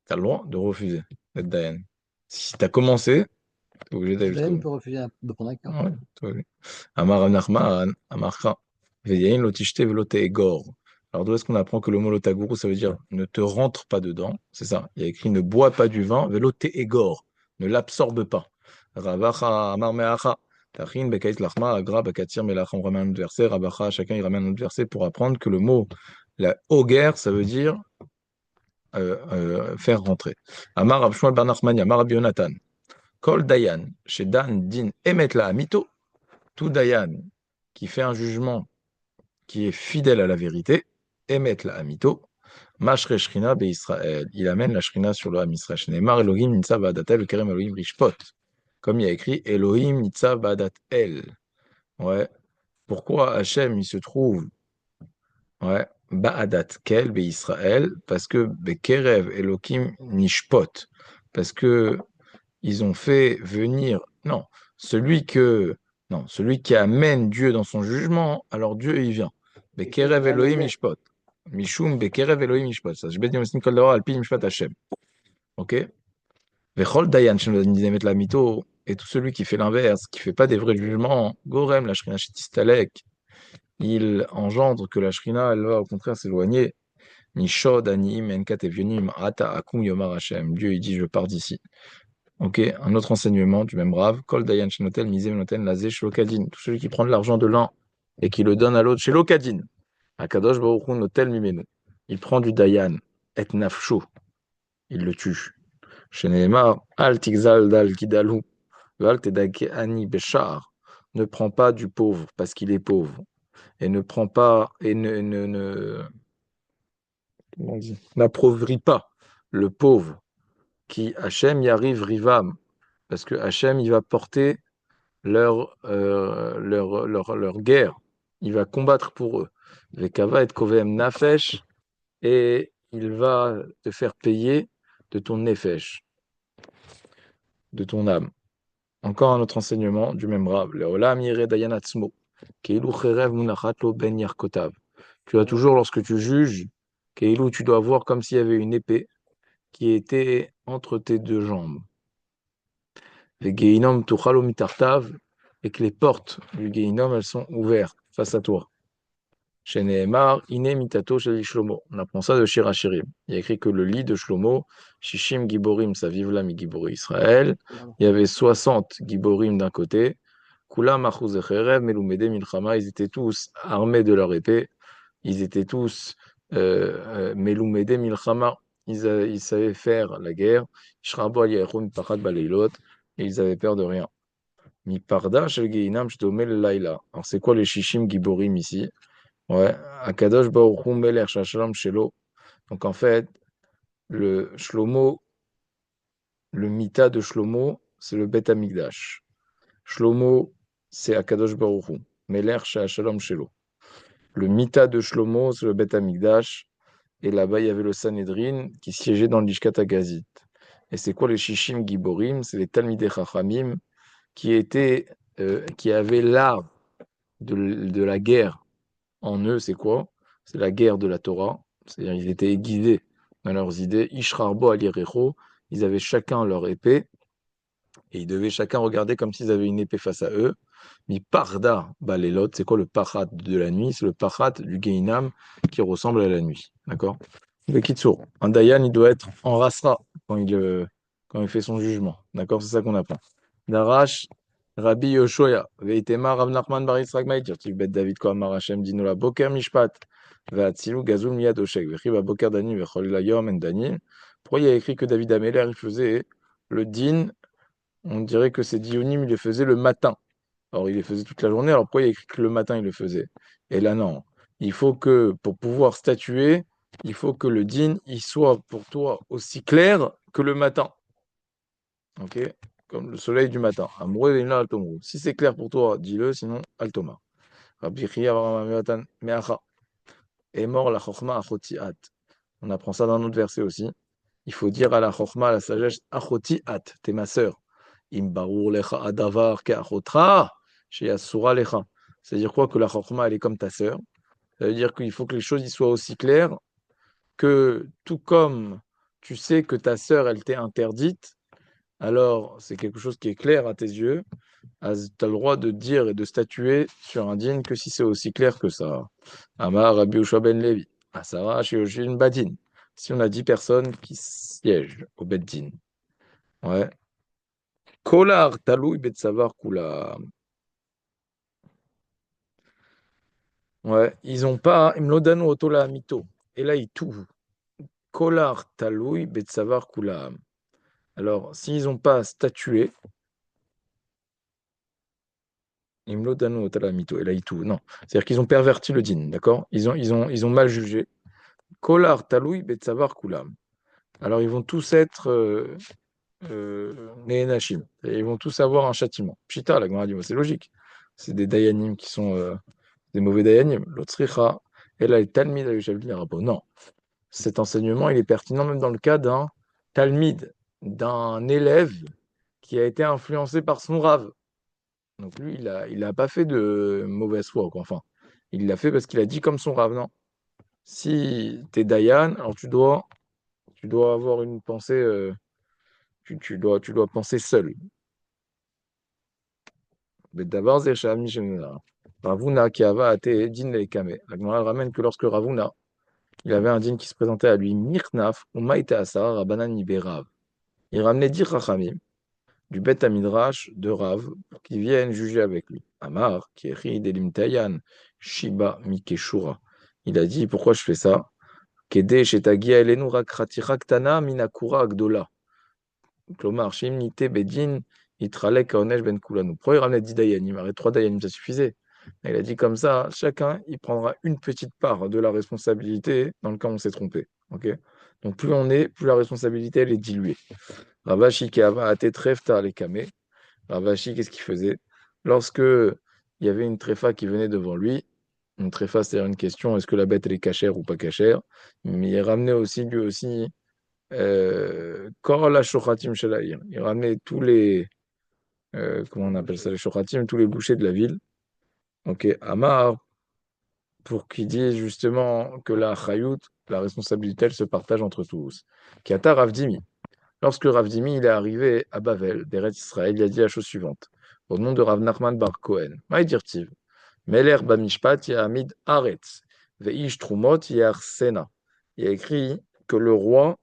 Speaker 2: tu as le droit de refuser d'être Dayan. Si tu as commencé, tu es obligé d'aller jusqu'au
Speaker 1: Dayan
Speaker 2: bout.
Speaker 1: peut refuser de prendre un quart.
Speaker 2: Ouais, toi, oui. Amar Nachman, Amarcha, Veyain lotishte velote egor. Alors d'où est-ce qu'on apprend que le mot lotaguru, ça veut dire ne te rentre pas dedans? C'est ça. Il y a écrit ne bois pas du vin, velote egor. Ne l'absorbe pas. Ravacha, Amar Meacha, Tachin, Bekait Lachma, Agra, Bakatir, Melach, on ramène un autre verset. Ravacha, chacun il ramène un autre verset pour apprendre que le mot la oger, ça veut dire faire rentrer. Amar Abshmuel Bar Nachmania, Amar Rabbi Yonatan. Kol Dayan, chez Dan Din Emet la Amito, tout Dayan qui fait un jugement qui est fidèle à la vérité, Emet la Amito, Mashre Shrina be Israël. Il amène la Shrina sur le Ham Israël. Shneimar Elohim Nitzav Ba'adat El, Kerem Elohim Rishpot. Comme il y a écrit Elohim Nitzav Ba'adat El. Ouais. Pourquoi Hachem il se trouve ouais, Ba'adat Kel be Israël? Parce que Bekerev Elohim Nishpot. Parce que ils ont fait venir, non, celui qui amène Dieu dans son jugement, alors Dieu il vient. Bekerev Elohim Mishpot. Mishum Bekerev Elohim Mishpot. Ça, je vais dire aussi Kol Davar Alpi Mishpat Hashem. Ok? Vechol Dayan Shem la Mito, et tout celui qui fait l'inverse, qui fait pas des vrais jugements, Gorem la Shrina Shetistalek, il engendre que la Shrina, elle va au contraire s'éloigner. Nishod Anim Enkat Evionim Ata Akum Yomar Hashem. Dieu il dit je pars d'ici. Ok, un autre enseignement du même Rav, Kol Dayan Shenotel, Mizem Noten, Lazé, Shlokadin. Tout celui qui prend de l'argent de l'un et qui le donne à l'autre, Shlokadin. Akadosh Baruch Hu Notel Mimenu. Il prend du Dayan, et Nafsho. Il le tue. Sheneemar, Al Tigzal Dal Kidalu, Val Tedake Ani Beshar. Ne prend pas du pauvre parce qu'il est pauvre. Et ne prend pas, et comment on dit, n'appauvrit pas le pauvre qui Hachem y arrive rivam. Parce que Hachem, il va porter leur guerre. Il va combattre pour eux. Vekava et kovem nafesh, et il va te faire payer de ton nefesh, de ton âme. Encore un autre enseignement du même Rav. Leolam yire dayan atzmo, keilu cherev munachat lo ben yarkotav. Tu as toujours, lorsque tu juges, keilu, tu dois voir comme s'il y avait une épée qui était entre tes deux jambes. Les Geinom tuchalo mitartav, et que les portes du Geinom, elles sont ouvertes face à toi. Chez Nehemar, Ine mitato shel Shlomo. On apprend ça de Shir Hashirim. Il y a écrit que le lit de Shlomo, Shishim Giborim, ça vive là, mi Gibori Israël. Il y avait 60 Giborim d'un côté, Kulam achuz echerev, melumede milchama, ils étaient tous armés de leur épée, ils étaient tous melumede milchama, ils savaient faire la guerre, Shrabo al yachum pachad baleilot, et ils avaient peur de rien. Mi parda shel geinam shdomel laila. Alors c'est quoi les shishim giborim ici? Ouais, Akadosh Baruch Hu Melech Shashalam Shelo. Donc en fait, le Shlomo, le Mita de Shlomo, c'est le Bet Amikdash. Shlomo, c'est Akadosh Baruch Hu, Melech Shashalam Shelo. Le Mita de Shlomo, c'est le Bet Amikdash. Et là-bas, il y avait le Sanhedrin qui siégeait dans le Lishkat Agazit. Et c'est quoi les Shishim Giborim? C'est les Talmidei Chachamim qui avaient l'art de la guerre en eux. C'est quoi? C'est la guerre de la Torah. C'est-à-dire ils étaient guidés dans leurs idées. Ishrarbo alirecho, ils avaient chacun leur épée et ils devaient chacun regarder comme s'ils avaient une épée face à eux. Mi parda balelot, c'est quoi le parat de la nuit? C'est le parat du Geinam qui ressemble à la nuit. D'accord? Le Kitsour, un Dayan, il doit être en rasra quand il fait son jugement. D'accord? C'est ça qu'on apprend. Darash, Rabbi Yoshoya, Veitema Rav Nachman bar Yitzhak Maïtir, Bet David Ko Amar Hashem Dinu la Boker Mishpat, Ve'atzilu Gazul Miyad Oshek, Vechiba Boker Dani, Vechol Layom en Dani. Pourquoi il y a écrit que David Améler, il faisait le din, on dirait que c'est Dionim, il le faisait le matin. Alors il le faisait toute la journée, alors pourquoi il y a écrit que le matin il le faisait? Et là non, il faut que, pour pouvoir statuer, il faut que le din, il soit pour toi aussi clair que le matin. Ok? Comme le soleil du matin. Amoureux et altomrou. Si c'est clair pour toi, dis-le, sinon altoma. Rabbi Chia meacha. Est mort la chokma achoti at. On apprend ça dans un autre verset aussi. Il faut dire à la chokma, à la sagesse, achoti at, t'es ma sœur. Im barur lecha adavar ke achotra, chez asura lecha. C'est-à-dire quoi? Que la chokma, elle est comme ta sœur. Ça veut dire qu'il faut que les choses y soient aussi claires que tout comme tu sais que ta sœur, elle t'est interdite, alors c'est quelque chose qui est clair à tes yeux, tu as le droit de dire et de statuer sur un din que si c'est aussi clair que ça. Amar Rabbi Yoshua ben Levi, Asara Shioshin Badin. Si on a 10 personnes qui siègent au Beddin, ouais. Kolar Talou Betsavar Kula. Ouais, ils ont pas Imlodanu Otola Mito. Et là, ils tout. Kolar Talou Betsavar Kula. Alors, s'ils n'ont pas statué, Imlodanu Otala Mito, et là, ils tout. Non, c'est-à-dire qu'ils ont perverti le din, d'accord? Ils ont mal jugé. Kolar Taloui Betsavar Kulam. Alors, ils vont tous être Nehenachim. Ils vont tous avoir un châtiment. Pshita, la Gemara dit, c'est logique. C'est des Dayanim qui sont des mauvais Dayanim. L'Otsricha, et là, les Talmid, non. Cet enseignement, il est pertinent même dans le cas d'un Talmid, d'un élève qui a été influencé par son rave. Donc lui, il a pas fait de mauvaise foi, quoi. Enfin, il l'a fait parce qu'il a dit comme son rave, non? Si tu es Dayan, alors tu dois avoir une pensée, tu dois penser seul. Mais d'abord, c'est Shami Shemuna. Ravuna qui avait été din leikame. La Gemara ramène que lorsque Ravuna, il avait un din qui se présentait à lui, Mirnaf, ou Maïte Asar, Rabanan Iberav. Il ramenait 10 Rachamim du Bet Midrash de Rav pour qu'ils viennent juger avec lui. Amar, qui est Delim Tayan, Shiba Mikeshura. Il a dit, pourquoi je fais ça? Kede Shetagia Elenu Rakrati Raktana Minakura Agdola. Klomar, Shimnite Bedin, Itralek Kaonesh Ben Kulanu. Pourquoi il ramenait 10 Dayanim? Arrête, 3 Dayanim, ça suffisait. Il a dit comme ça, chacun, il prendra une petite part de la responsabilité dans le cas où on s'est trompé. Okay, donc plus on est, plus la responsabilité, elle est diluée. Ravashi qui avait até trefta les kamé. Ravashi, qu'est-ce qu'il faisait? Lorsque il y avait une tréfa qui venait devant lui, une tréfa, c'est-à-dire une question, est-ce que la bête elle est cachère ou pas cachère? Mais il ramenait aussi, lui aussi, Kor la shochatim shelaïr. Il ramenait tous les, comment on appelle ça, les shochatim, tous les bouchers de la ville. Ok, Amar, pour qu'il dise justement que la chayout, la responsabilité, elle se partage entre tous. Kata Ravdimi. Lorsque Ravdimi il est arrivé à Bavel, d'Eretz Israël, il a dit la chose suivante. Au nom de Rav Nachman bar Cohen, Maïdirtiv, Meler Bamishpat Yahamid Aretz, Veish Trumot Yarsena. Il a écrit que le roi,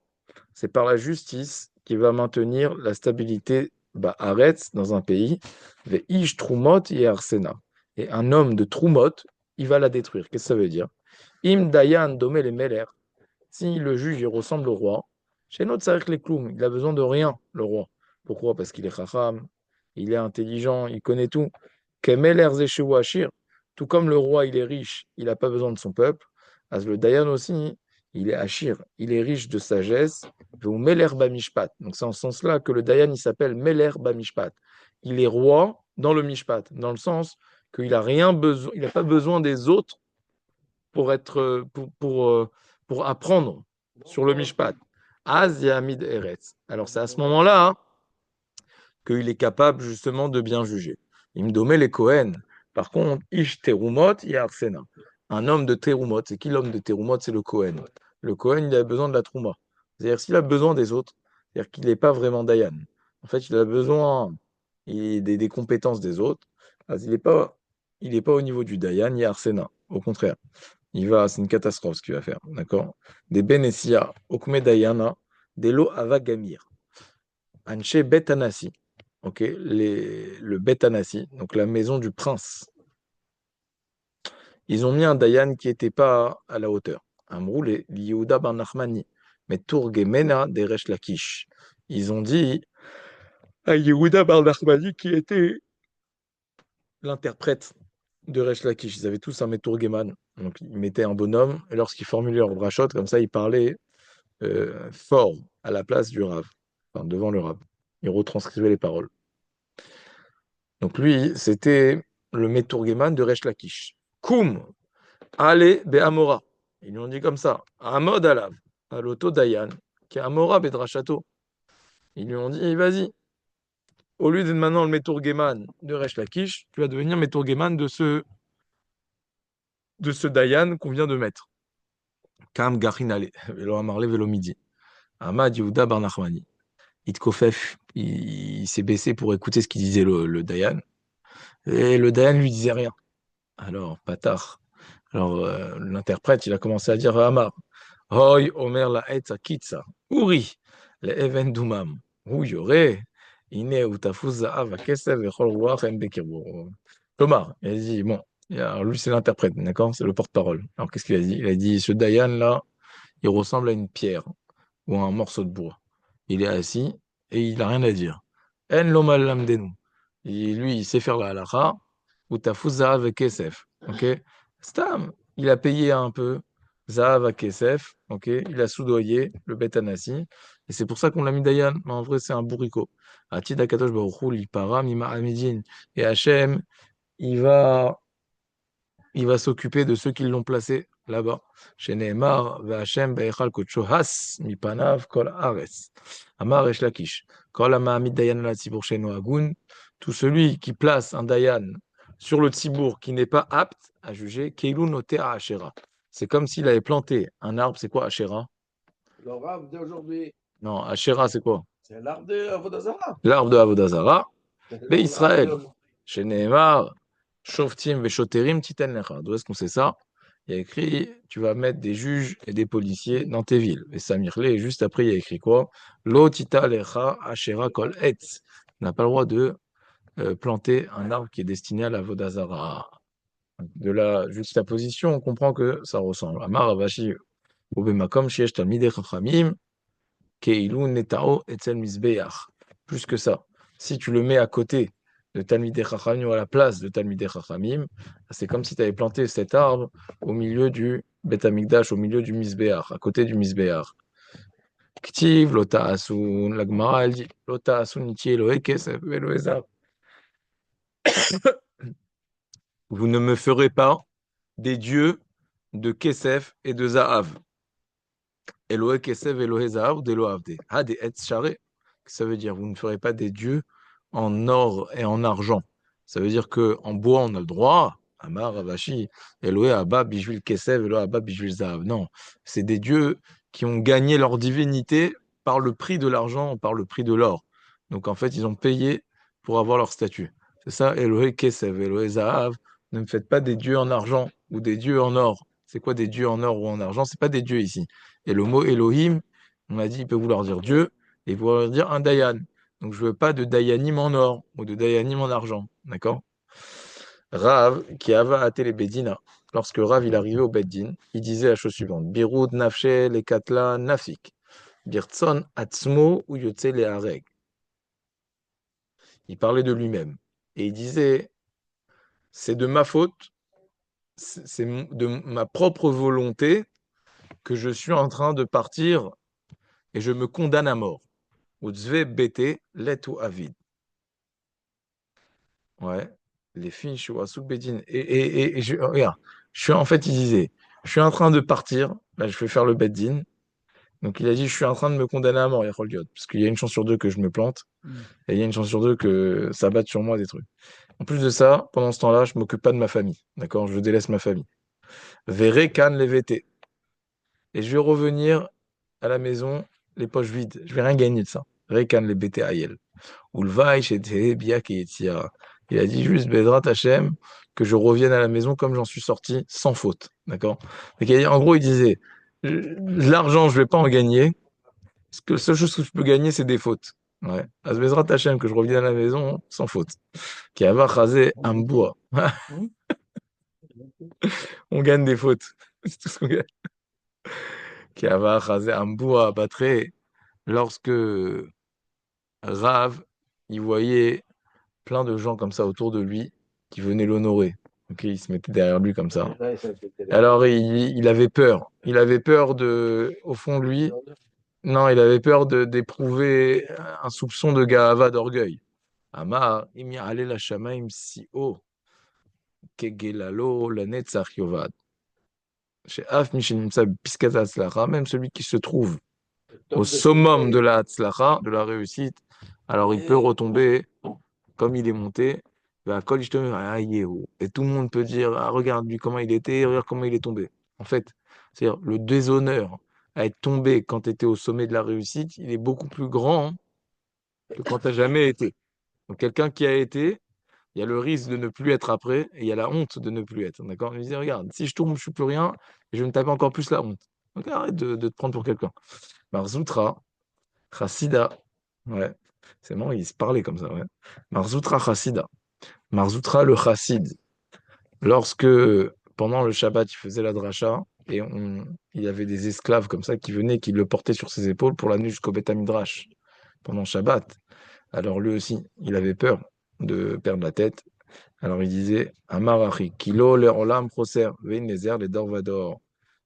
Speaker 2: c'est par la justice qu'il va maintenir la stabilité Ba'aretz, dans un pays, ve'ish trumot yeharsena. Et un homme de trumot, il va la détruire. Qu'est-ce que ça veut dire? Im dayan domé les meler. Si le juge il ressemble au roi, chez notre sarek les kloum, il a besoin de rien, le roi. Pourquoi? Parce qu'il est chacham, il est intelligent, il connaît tout. Kemeler zeshehu ashir, tout comme le roi il est riche, il n'a pas besoin de son peuple. As le dayan aussi, il est ashir, il est riche de sagesse. Ou meler bamishpat. Donc c'est en ce sens-là que le dayan il s'appelle meler bamishpat. Il est roi dans le mishpat, dans le sens qu'il a rien besoin, il n'a pas besoin des autres pour être pour apprendre sur le mishpat. Az Yamid Eretz. Alors c'est à ce moment-là qu'il est capable justement de bien juger. Il me dommait les Kohen. Par contre, Ish Terumot Yarsena. Un homme de Terumot. C'est qui l'homme de Terumot? C'est le Kohen. Le Kohen, il a besoin de la Trouma. C'est-à-dire s'il a besoin des autres, c'est-à-dire qu'il n'est pas vraiment Dayan. En fait, il a besoin des compétences des autres. Il n'est pas au niveau du Dayan, Yarsena. Au contraire. C'est une catastrophe ce qu'il va faire, d'accord? Des Benessia, Okme Dayana, des Lo Avagamir, Anche Betanasi, ok? Le Betanasi, donc la maison du prince. Ils ont mis un Dayan qui n'était pas à la hauteur. Amrou, les Yehuda Bar Nachmani, mais Tourgemena des Resh Lakish. Ils ont dit à Yehuda Bar Nachmani qui était l'interprète de Resh Lakish. Ils avaient tous un Meturgeman. Donc, ils mettaient un bonhomme, et lorsqu'ils formulaient leur brachot, comme ça, ils parlaient fort à la place du Rav, enfin, devant le Rav. Ils retranscrivaient les paroles. Donc, lui, c'était le Meturgeman de Resh Lakish. Koum, Ale Be'amora. Ils lui ont dit comme ça. Amod Alav, Aloto Dayan, qui est Amora Bedrachato. Ils lui ont dit, vas-y, au lieu d'être maintenant le Meturgeman de Resh Lakish, tu vas devenir Meturgeman de ce Dayan qu'on vient de mettre. Kam Gachinale, Velo Amarle, Velo Midi. Ahmad Yehuda Bar Nachmani. Itkofef, il s'est baissé pour écouter ce qu'il disait le Dayan. Et le Dayan lui disait rien. Alors, patard. Alors, l'interprète, il a commencé à dire à Amar, Hoy Omer la etza kitsa, Uri, le even dumam, Hu yore, ine utafuz za'av akesev vechol ruach en bekirbo. Thomas, il a dit, bon, alors lui c'est l'interprète, d'accord? C'est le porte-parole. Alors qu'est-ce qu'il a dit? Il a dit, ce Dayan là, il ressemble à une pierre ou à un morceau de bois. Il est assis et il n'a rien à dire. En lomal lamdenu. Lui, il sait faire la halakha, ou tafuz za'av kesef. Ok? Stam, il a payé un peu, Zahav à Kesef, ok? Il a soudoyé le Betanassi, et c'est pour ça qu'on l'a mis Dayan, mais en vrai, c'est un bourricot. Atid Akatosh Baruch Hu, l'Ipara, Mima Amidin. Et Hachem, il va s'occuper de ceux qui l'ont placé là-bas. Chez Nehemar, V'Hachem Be'echal Kocho Has, Mipanav, Kol Ares. Amar Esh Lakish. Kol Amamid Dayan la Tzibur Sheno Agun. Tout celui qui place un Dayan sur le Tzibour qui n'est pas apte à juger, Keilou noté à Hachera. C'est comme s'il avait planté un arbre. C'est quoi Hachera?
Speaker 3: Le rave d'aujourd'hui,
Speaker 2: Non, Hachera, c'est quoi?
Speaker 3: c'est l'arbre de Avodazara.
Speaker 2: L'arbre de Avodazara. Mais Israël,
Speaker 3: L'arbre
Speaker 2: chez Nehemar, Shoftim Veshoterim Titen Lecha. D'où est-ce qu'on sait ça? Il y a écrit, tu vas mettre des juges et des policiers dans tes villes. Et Samirle, et juste après, il y a écrit quoi? Lo Tita Lecha Hachera Kol Etz. On n'a pas le droit de planter un arbre qui est destiné à la Vodazara. De la juxtaposition, on comprend que ça ressemble. Amar Avashi Ubemakom Shiesh Talmidei Chachamim Keilu Netao Etzel Mizbeach. Plus que ça, si tu le mets à côté de Talmidei Chachamim ou à la place de Talmidei Chachamim, c'est comme si tu avais planté cet arbre au milieu du Bet Amikdash, au milieu du Mizbeach, à côté du Mizbeach. Ktiv Lota Asun, la Gemara elle dit Lota Asun Iti Elohe Kesef Elohe Zav. Vous ne me ferez pas des dieux de Kesef et de Zahav. Elohe Kesef, Elohe Zahav, d'Elohavde. Ah, des Etz Share. Ça veut dire, vous ne ferez pas des dieux en or et en argent. Ça veut dire que en bois, on a le droit. Amar, Ravashi, Elohe Abba, Bijvil Kesef, Elohe Abba, Bijvil Zahav. Non, c'est des dieux qui ont gagné leur divinité par le prix de l'argent, par le prix de l'or. Donc en fait, ils ont payé pour avoir leur statut. C'est ça, Elohe Kesef, Elohe Zahav. Ne me faites pas des dieux en argent ou des dieux en or. C'est quoi des dieux en or ou en argent? C'est pas des dieux ici. Et le mot Elohim, on a dit, il peut vouloir dire Dieu et vouloir dire un Dayan. Donc, je veux pas de dayanim en or ou de dayanim en argent. D'accord? Rav, qui ava até les bedina. Lorsque Rav, il arrivait au beddin, il disait la chose suivante. Birud nafshe le katla nafik. Birtson atzmo ou yotze le hareg. Il parlait de lui-même. Et il disait, c'est de ma faute, c'est de ma propre volonté que je suis en train de partir et je me condamne à mort. Utzve bete let ou avid. Ouais. Les filles, je suis sous bedin. Et regarde, en fait, il disait, je suis en train de partir, là, je vais faire le beddin. Donc, il a dit, je suis en train de me condamner à mort, Yachol Diod, parce qu'il y a une chance sur deux que je me plante, et il y a une chance sur deux que ça batte sur moi des trucs. En plus de ça, pendant ce temps-là, je m'occupe pas de ma famille, d'accord? Je délaisse ma famille. Verrez Cannes les VT. Et je vais revenir à la maison, les poches vides. Je vais rien gagner de ça. Rekan les BT Ayel. Ulvaï, j'étais bien qui il a dit juste Bedrat Hachem que je revienne à la maison comme j'en suis sorti sans faute. D'accord? En gros, il disait l'argent, je vais pas en gagner. Parce que la seule chose que je peux gagner, c'est des fautes. Ouais. Bezrat Hachem, que je revienne à la maison sans faute. Qui avait rasé un bois. On gagne des fautes. C'est tout ce qu'on gagne. Qui avait rasé un bois battré lorsque Rav, il voyait plein de gens comme ça autour de lui qui venaient l'honorer. Ok, il se mettait derrière lui comme ça. Alors il avait peur. Il avait peur au fond de lui, non, il avait peur d'éprouver un soupçon de gahava, d'orgueil. Amar, im ya'ale la shamaim si haut, kegelalo la netzach yovad. Chez Af Mishinimsa Piskat Hatzlacha, même celui qui se trouve au summum de la Hatzlacha, de la réussite, alors il peut retomber comme il est monté. Et tout le monde peut dire, ah, regarde lui comment il était, regarde comment il est tombé. En fait, c'est-à-dire le déshonneur à être tombé quand tu étais au sommet de la réussite, il est beaucoup plus grand que quand tu n'as jamais été. Donc quelqu'un qui a été, il y a le risque de ne plus être après, et il y a la honte de ne plus être. D'accord? Il dit, regarde, si je tombe, je ne suis plus rien, et je vais me taper encore plus la honte. Donc arrête de te prendre pour quelqu'un. Marzoutra, Chassida, ouais, c'est marrant, il se parlait comme ça, ouais. Marzoutra Chassida. Marzoutra le chassid, lorsque pendant le Shabbat, il faisait la dracha, et il y avait des esclaves comme ça qui venaient, qui le portaient sur ses épaules pour l'amener jusqu'au Beth Midrash pendant Shabbat. Alors lui aussi, il avait peur de perdre la tête. Alors il disait Amarachi, Kilo le olam proser, vein les airs, les dorvador.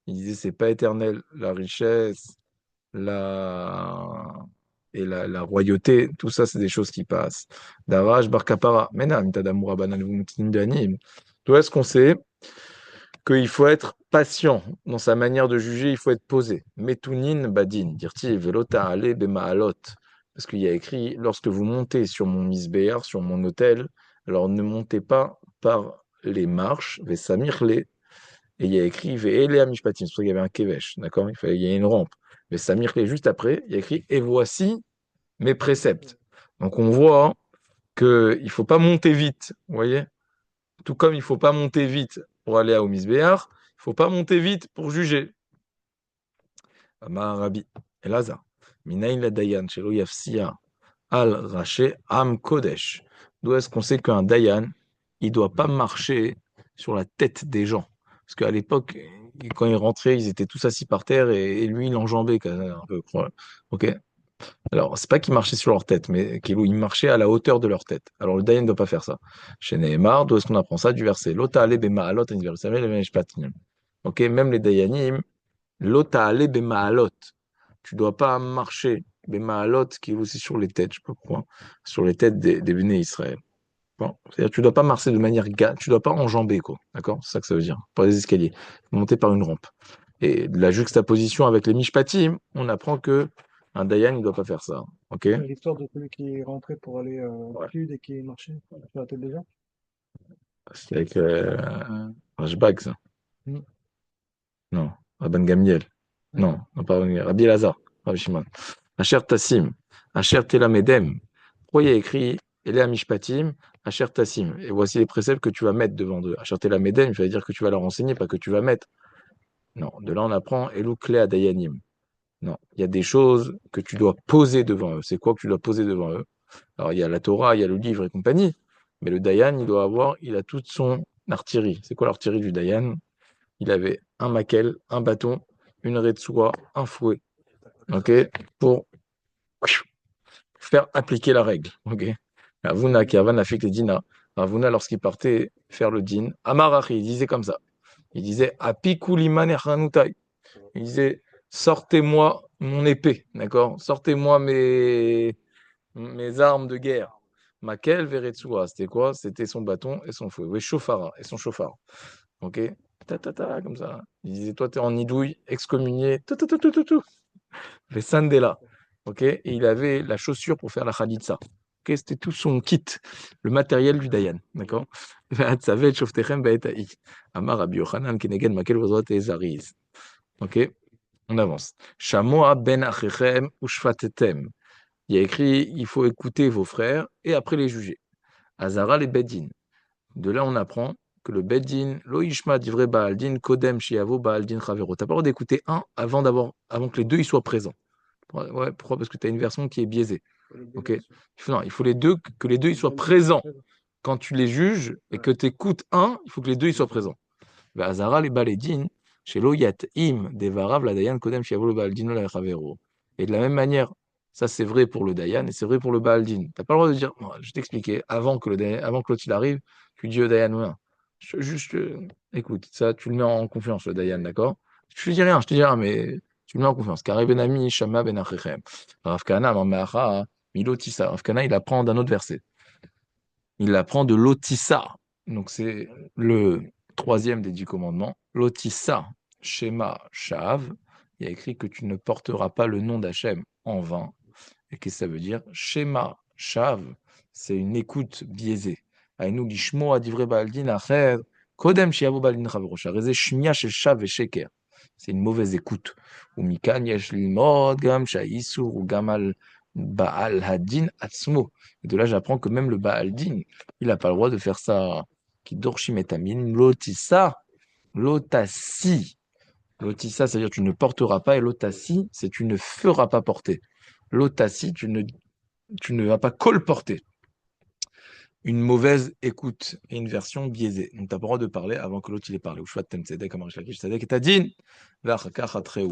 Speaker 2: Il disait c'est pas éternel, la richesse, la la royauté, tout ça, c'est des choses qui passent. Daraj bar kapara, menam tadamura banan vumutin banim. D'où est-ce qu'on sait qu'il faut être patient dans sa manière de juger, il faut être posé. Metunin badin, dirti velota ale bemaalot. Parce qu'il y a écrit, lorsque vous montez sur mon misbéar, sur mon autel, alors ne montez pas par les marches, vesamirle, et il y a écrit ve'ele amishpatim, c'est pour ça qu'il y avait un kevesh, d'accord? Il y a une rampe. Vesamirle, juste après, il y a écrit et voici mes préceptes. Donc on voit qu'il ne faut pas monter vite, vous voyez? Tout comme il ne faut pas monter vite pour aller à Omisbéar, il ne faut pas monter vite pour juger. Amar Rabbi Elazar, Minaïn la Dayan, Shelo Yafsia, Al Raché, Am Kodesh. D'où est-ce qu'on sait qu'un Dayan, il ne doit pas marcher sur la tête des gens? Parce qu'à l'époque, quand ils rentraient, ils étaient tous assis par terre et lui, il enjambait quand même un peu. Ok? Alors, c'est pas qu'ils marchaient sur leur tête, mais qu'ils marchaient à la hauteur de leur tête. Alors, le Dayan ne doit pas faire ça. Chez Nehemar, d'où est-ce qu'on apprend ça? Du verset. Lota ale bema'alot aniversamel mishpatim. Ok, même les Dayanim, lota ale bema'alot. Tu dois pas marcher bema'alot, qui est aussi sur les têtes, je sais pas pourquoi, sur les têtes des béné Israël. Bon, c'est-à-dire, tu dois pas marcher de manière tu dois pas enjamber, quoi. D'accord? C'est ça que ça veut dire. Par les escaliers. Monter par une rampe. Et de la juxtaposition avec les mishpatim, on apprend que un Dayan, il ne doit pas faire ça. Ok?
Speaker 4: L'histoire de celui qui est rentré pour aller au
Speaker 2: Ouais.
Speaker 4: sud et qui marchait sur la tête des gens.
Speaker 2: C'est avec Rashbag, ça.
Speaker 4: Mm.
Speaker 2: Non. Rabban Gamiel. Non, non, pas Rabban Gamiel. Rabbi Elazar. Rabbi Shimon. Asher Tassim. Asher Telamedem. Pourquoi il y a écrit Elea Mishpatim, Asher Tassim? Et voici les préceptes que tu vas mettre devant eux. Asher Telamedem, ça veut dire que tu vas leur enseigner, pas que tu vas mettre. Non, de là on apprend Elou Klea Dayanim. Non, il y a des choses que tu dois poser devant eux. C'est quoi que tu dois poser devant eux? Alors, il y a la Torah, il y a le livre et compagnie, mais le Dayan, il a toute son artillerie. C'est quoi l'artillerie du Dayan? Il avait un maquel, un bâton, une retsoua, un fouet, ok, pour faire appliquer la règle, ok. Ravuna qui avait fait le dina. Ravuna, lorsqu'il partait faire le din, Amarachi, il disait comme ça. Il disait Apikuliman echranutai. Il disait sortez-moi mon épée, d'accord? Sortez-moi mes armes de guerre. Makel veretsua, c'était quoi? C'était son bâton et son fouet. Oui, chauffara et son chauffard. Ok? Ta ta ta, comme ça. Il disait toi, t'es en nidouille, excommunié. Tout, tout, tout, tout, tout, tout. Les sandela. Ok? Et il avait la chaussure pour faire la khalitsa. Ok? C'était tout son kit, le matériel du Dayan. D'accord? Ve'atzavet shoftechem ba'etai. Amar Rabbi Yochanan keneged makel v'zot ezariz. Ok? On avance. Shamoa ben achechem ushfatetem. Il y a écrit, il faut écouter vos frères et après les juger. Azara les Beddin. De là, on apprend que le Beddin, lo ishma divrei Baaldin, kodem shiavo Baaldin chavero. Tu n'as pas le droit d'écouter un avant que les deux ils soient présents. Ouais, pourquoi? Parce que tu as une version qui est biaisée. Ok? Non, il faut que les deux ils soient présents. Quand tu les juges et que tu écoutes un, il faut que les deux ils soient présents. Azara les Baledin, chez lo yatim devarav la dayan kodem shiavo le Baaldin la chavero. Et de la même manière, ça c'est vrai pour le Dayan et c'est vrai pour le Baaldin. Tu n'as pas le droit de dire, non, je t'expliquais, avant que l'autre il arrive, tu dis au Dayan, ouais, juste, écoute, ça tu le mets en confiance, le Dayan, d'accord? Je te dis rien, mais tu le mets en confiance. Car Ben Ami, Shama Ben Achechem. Rav Kana, Mamaha, Milotissa. Rav Kana, il apprend d'un autre verset. Il apprend de l'Otissa. Donc c'est le troisième des 10 commandements. L'Otissa, Shema, Shav. Il y a écrit que tu ne porteras pas le nom d'Hachem en vain. Et qu'est-ce que ça veut dire? Shema, Shav, c'est une écoute biaisée. Aïnou lishmo adivre baldin acher, kodem shiavo baldin chaverosha, reze shmia shel shav et sheker. C'est une mauvaise écoute. Ou mikan yesh lilmod gam shaïsur ou gamal baal hadin atzmo. Et de là, j'apprends que même le baal din, il n'a pas le droit de faire ça. Qui dorshimetamin, lotissa, lotasi. Lotissa, c'est-à-dire tu ne porteras pas, et lotasi, c'est tu ne feras pas porter. Lotasi, tu ne vas pas colporter. Une mauvaise écoute et une version biaisée. Donc, tu n'as pas le droit de parler avant que l'autre il ait parlé. Ou shvatem tzedek, amar shlakish tzedek et adin, v'achakach atreu.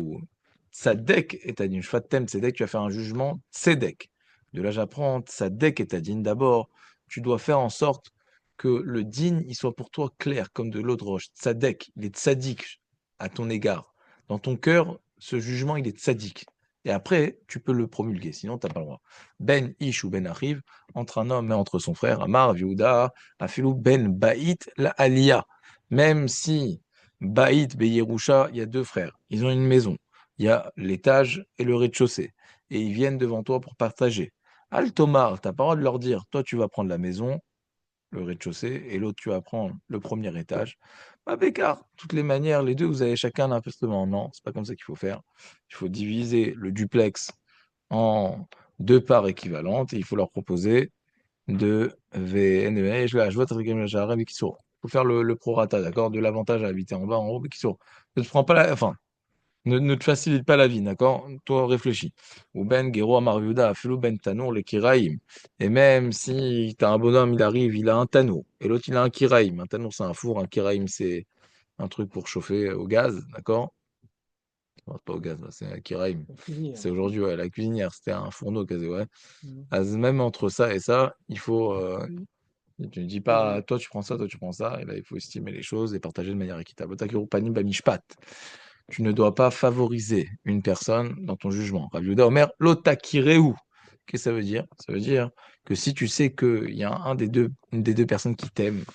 Speaker 2: Tzedek et adin. Shvatem tzedek, tu vas faire un jugement tzedek. De là, j'apprends tzedek et adin. D'abord, tu dois faire en sorte que le din, il soit pour toi clair, comme de l'eau de roche. Tzadek, il est tzadik à ton égard. Dans ton cœur, ce jugement, il est tzadik. Et après, tu peux le promulguer, sinon tu n'as pas le droit. Ben Ish ou Ben Achiv, entre un homme et entre son frère, Amar, Viouda, Afilou, Ben Baït, la Aliyah. Même si Baït, Beyerusha, il y a deux frères, ils ont une maison, il y a l'étage et le rez-de-chaussée, et ils viennent devant toi pour partager. Al-Tomar, tu n'as pas le droit de leur dire, toi tu vas prendre la maison, le rez-de-chaussée, et l'autre tu vas prendre le premier étage. Bah, Bécard, toutes les manières, les deux, vous avez chacun un appartement. Non, c'est pas comme ça qu'il faut faire. Il faut diviser le duplex en deux parts équivalentes et il faut leur proposer de VNE. Je vois qui sont. Il faut faire le prorata, d'accord, de l'avantage à habiter en bas, en haut, qui sont. Ne te prends pas enfin, ne te facilite pas la vie, d'accord? Toi, réfléchis. Ou ben Gero Amarviuda, Felou ben Tanour, les Kiraïm. Et même si t'as un bonhomme, il arrive, il a un Tanour. Et l'autre, il a un Kiraïm. Un Tanour, c'est un four. Un Kiraïm, c'est un truc pour chauffer au gaz, d'accord? Non, pas au gaz, là, c'est un Kiraïm. C'est aujourd'hui, ouais, la cuisinière, c'était un fourneau, quasi, ouais. Même entre ça et ça, il faut. Tu ne dis pas, toi tu prends ça, toi tu prends ça. Et là, il faut estimer les choses et partager de manière équitable. Otakiru panim bamishpat. Tu ne dois pas favoriser une personne dans ton jugement. Rav Yehuda Omer, l'otakireu. Qu'est-ce que ça veut dire? Ça veut dire que si tu sais qu'il y a une des deux personnes qui t'aime,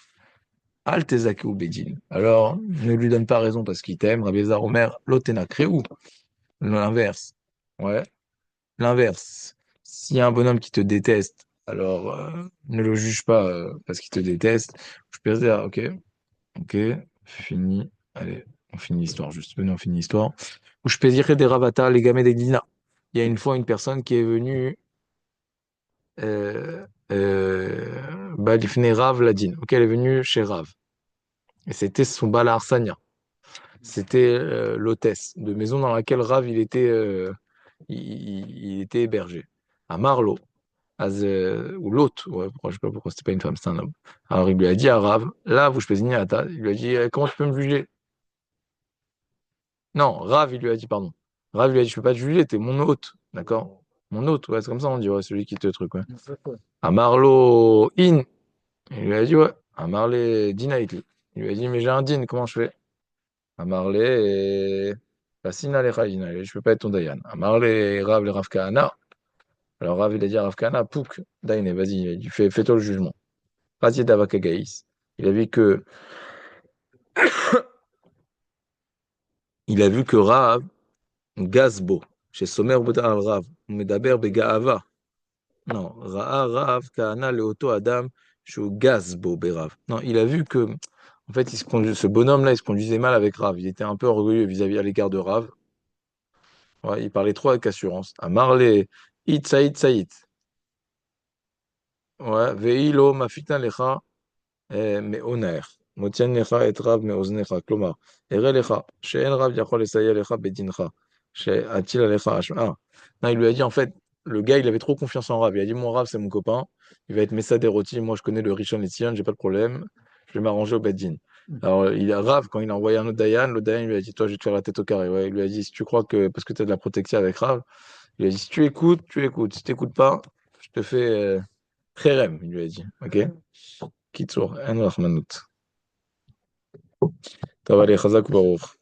Speaker 2: al tezake ou bedin, alors ne lui donne pas raison parce qu'il t'aime. Rav Yehuda Omer, l'otena kreu. L'inverse. Ouais, l'inverse. S'il y a un bonhomme qui te déteste, alors ne le juge pas parce qu'il te déteste. Je peux dire, ok, ok, fini. Allez, on finit l'histoire, juste. Venez, on finit l'histoire. Ou je peux dire des ravata, les gamins des Dina. Il y a une fois une personne qui est venue Balifne Rav Ladine. Ok, elle est venue chez Rav. Et c'était son Bala Arsania. C'était l'hôtesse de maison dans laquelle Rav il était hébergé. À Marlo. ou l'autre, ouais, je sais pas pourquoi c'était pas une femme, c'était un homme. Alors il lui a dit à Rav, là, vous je Ata, il lui a dit, comment tu peux me juger? Non, Rav, il lui a dit, pardon. Rav, il lui a dit, je peux pas te juger, t'es mon hôte, d'accord? Mon hôte, ouais, c'est comme ça on dit, ouais, celui qui te truc, ouais. Amarlo in, il lui a dit, ouais, Amarle dinaitli. Il lui a dit, mais j'ai un din, comment je fais? Amarle et. Passine alecha dinaitli, je peux pas être ton dayan. Amarle Rav le Rav Kahana. Alors Rav, il a dit à Rav Kahana, Pouk, Daine, vas-y, il a dit, fais-toi le jugement. Razied Avakagaïs. Il a vu que, il a vu que Rav, Gazbo, chez Somer Bouddha al Rav, Medaber Begaava. Non, Rav Kahana Leoto Adam, Shu Gazbo Berav. Non, il a vu que, en fait, ce bonhomme-là, il se conduisait mal avec Rav. Il était un peu orgueilleux vis-à-vis à l'égard de Rav. Ouais, il parlait trop avec assurance. Amarle, It Saïd Saïd. Ouais, Veilo Mafitna Lecha. מאונך, מותיין לך את רב מאוזניך, כלומר, הראה לך שאין רב יכול לסייע לך בדינך, שהטיל עליך אשמה. Non, il lui a dit en fait, le gars il avait trop confiance en Rav. Il a dit mon Rav c'est mon copain, il va être Messader Roti, moi je connais le Rishon Lezion, j'ai pas de problème, je vais m'arranger au Beddin. Alors il a Rav, quand il a envoyé un autre Dayan, le Dayan lui a dit toi je vais te faire la tête au carré. Ouais, il lui a dit si tu crois que parce que tu as de la protection avec Rav, il lui a dit si tu écoutes, tu écoutes, si tu n'écoutes pas, je te fais Kherem, il lui a dit. Ok? קיצור, אין רחמנות. טוב, עלי, חזק וברוך.